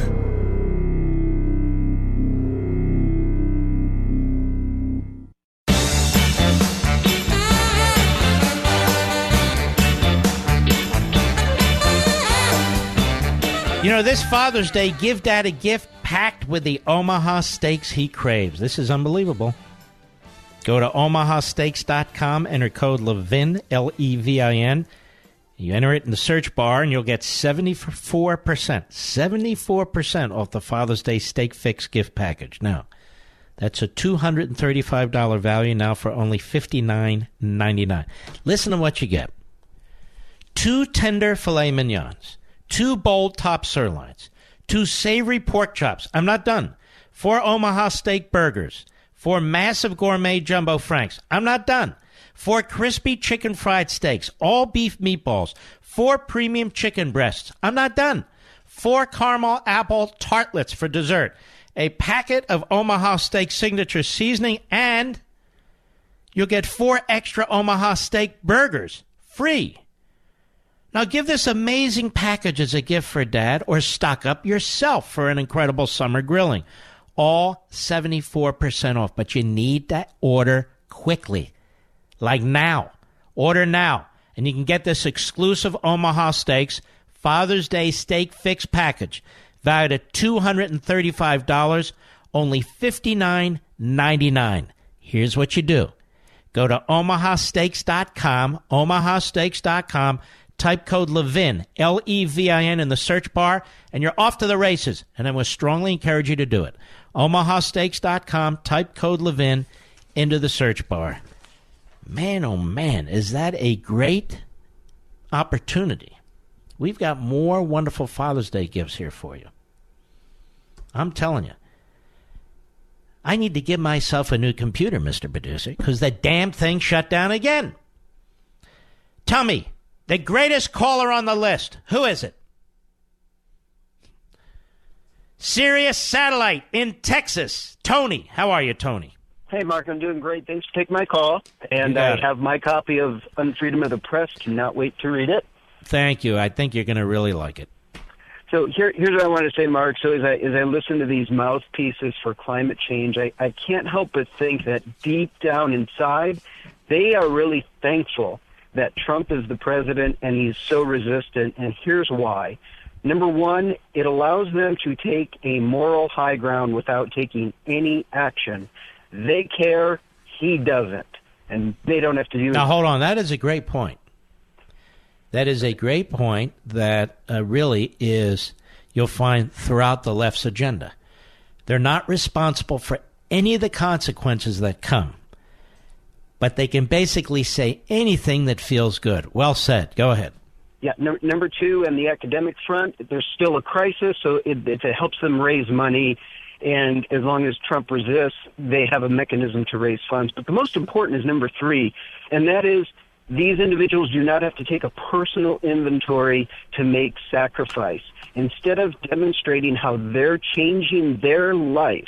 You know, this Father's Day, give Dad a gift packed with the Omaha steaks he craves. This is unbelievable. Go to omahasteaks.com, enter code Levin, Levin. You enter it in the search bar, and you'll get 74% off the Father's Day Steak Fix gift package. Now, that's a $235 value now for only $59.99. Listen to what you get. 2 tender filet mignons, 2 bold top sirloins, 2 savory pork chops. I'm not done. 4 Omaha steak burgers, 4 massive gourmet jumbo franks. I'm not done. 4 crispy chicken fried steaks, all beef meatballs, 4 premium chicken breasts. I'm not done. 4 caramel apple tartlets for dessert, a packet of Omaha Steak signature seasoning, and you'll get 4 extra Omaha Steak burgers free. Now give this amazing package as a gift for Dad, or stock up yourself for an incredible summer grilling. All 74% off, but you need to order quickly. Like now. Order now. And you can get this exclusive Omaha Steaks Father's Day Steak Fix package, valued at $235, only $59.99. Here's what you do. Go to omahasteaks.com, type code Levin, Levin, in the search bar, and you're off to the races. And I would strongly encourage you to do it. omahasteaks.com, type code Levin into the search bar. Man, oh man, is that a great opportunity. We've got more wonderful Father's Day gifts here for you. I'm telling you. I need to give myself a new computer, Mr. Producer, because the damn thing shut down again. Tell me, the greatest caller on the list, who is it? Sirius Satellite in Texas. Tony. How are you, Tony? Hey, Mark, I'm doing great. Thanks for taking my call. And I have my copy of Unfreedom of the Press. Cannot wait to read it. Thank you. I think you're going to really like it. So here's what I want to say, Mark. So as I listen to these mouthpieces for climate change, I can't help but think that deep down inside, they are really thankful that Trump is the president and he's so resistant. And here's why. Number one, it allows them to take a moral high ground without taking any action. They care, he doesn't. And they don't have to do Now, hold on. That is a great point. That is a great point that really is, you'll find throughout the left's agenda. They're not responsible for any of the consequences that come, but they can basically say anything that feels good. Well said. Go ahead. Yeah, number two, on the academic front, there's still a crisis, so it helps them raise money, and as long as Trump resists, they have a mechanism to raise funds. But the most important is number three, and that is These individuals do not have to take a personal inventory to make sacrifice. Instead of demonstrating how they're changing their life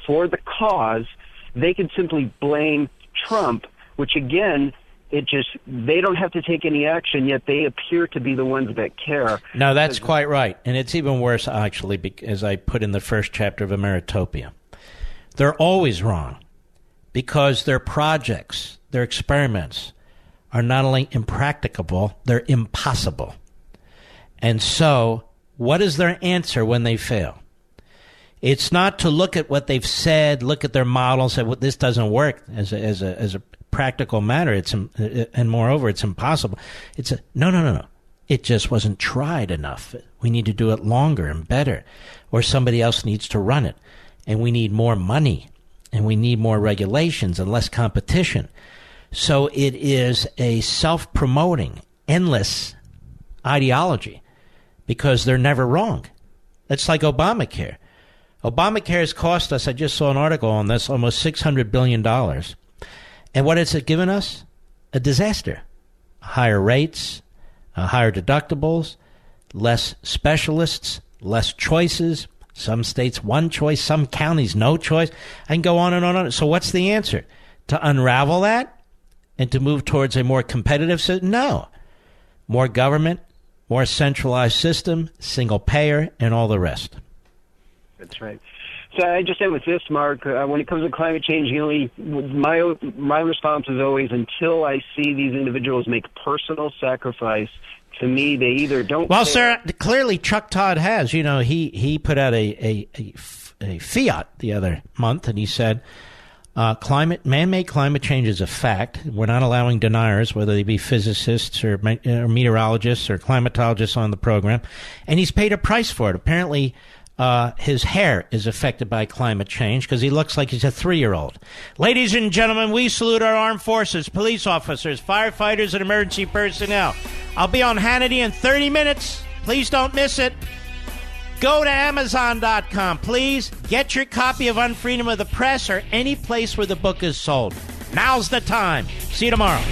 for the cause, they can simply blame Trump, which again, they don't have to take any action, yet they appear to be the ones that care. No, that's quite right. And it's even worse, actually, as I put in the first chapter of Ameritopia. They're always wrong because their projects, their experiments, are not only impracticable, they're impossible. And so, what is their answer when they fail? It's not to look at what they've said, look at their models, say, well, this doesn't work as a practical matter. And moreover, it's impossible. No. It just wasn't tried enough. We need to do it longer and better, or somebody else needs to run it. And we need more money, and we need more regulations and less competition. So it is a self-promoting, endless ideology because they're never wrong. It's like Obamacare. Obamacare has cost us, I just saw an article on this, almost $600 billion. And what has it given us? A disaster. Higher rates, higher deductibles, less specialists, less choices. Some states one choice, some counties no choice. I can go on and on and on. So what's the answer? To unravel that and to move towards a more competitive system? No. More government, more centralized system, single payer, and all the rest. That's right. So I just end with this, Mark. When it comes to climate change, my response is always, until I see these individuals make personal sacrifice, to me, they either don't. Well, sir, clearly Chuck Todd has. You know, he put out a fiat the other month, and he said, man-made climate change is a fact. We're not allowing deniers, whether they be physicists or meteorologists or climatologists on the program. And he's paid a price for it. Apparently, his hair is affected by climate change because he looks like he's a 3-year-old. Ladies and gentlemen, we salute our armed forces, police officers, firefighters, and emergency personnel. I'll be on Hannity in 30 minutes. Please don't miss it. Go to Amazon.com. Please get your copy of Unfreedom of the Press or any place where the book is sold. Now's the time. See you tomorrow.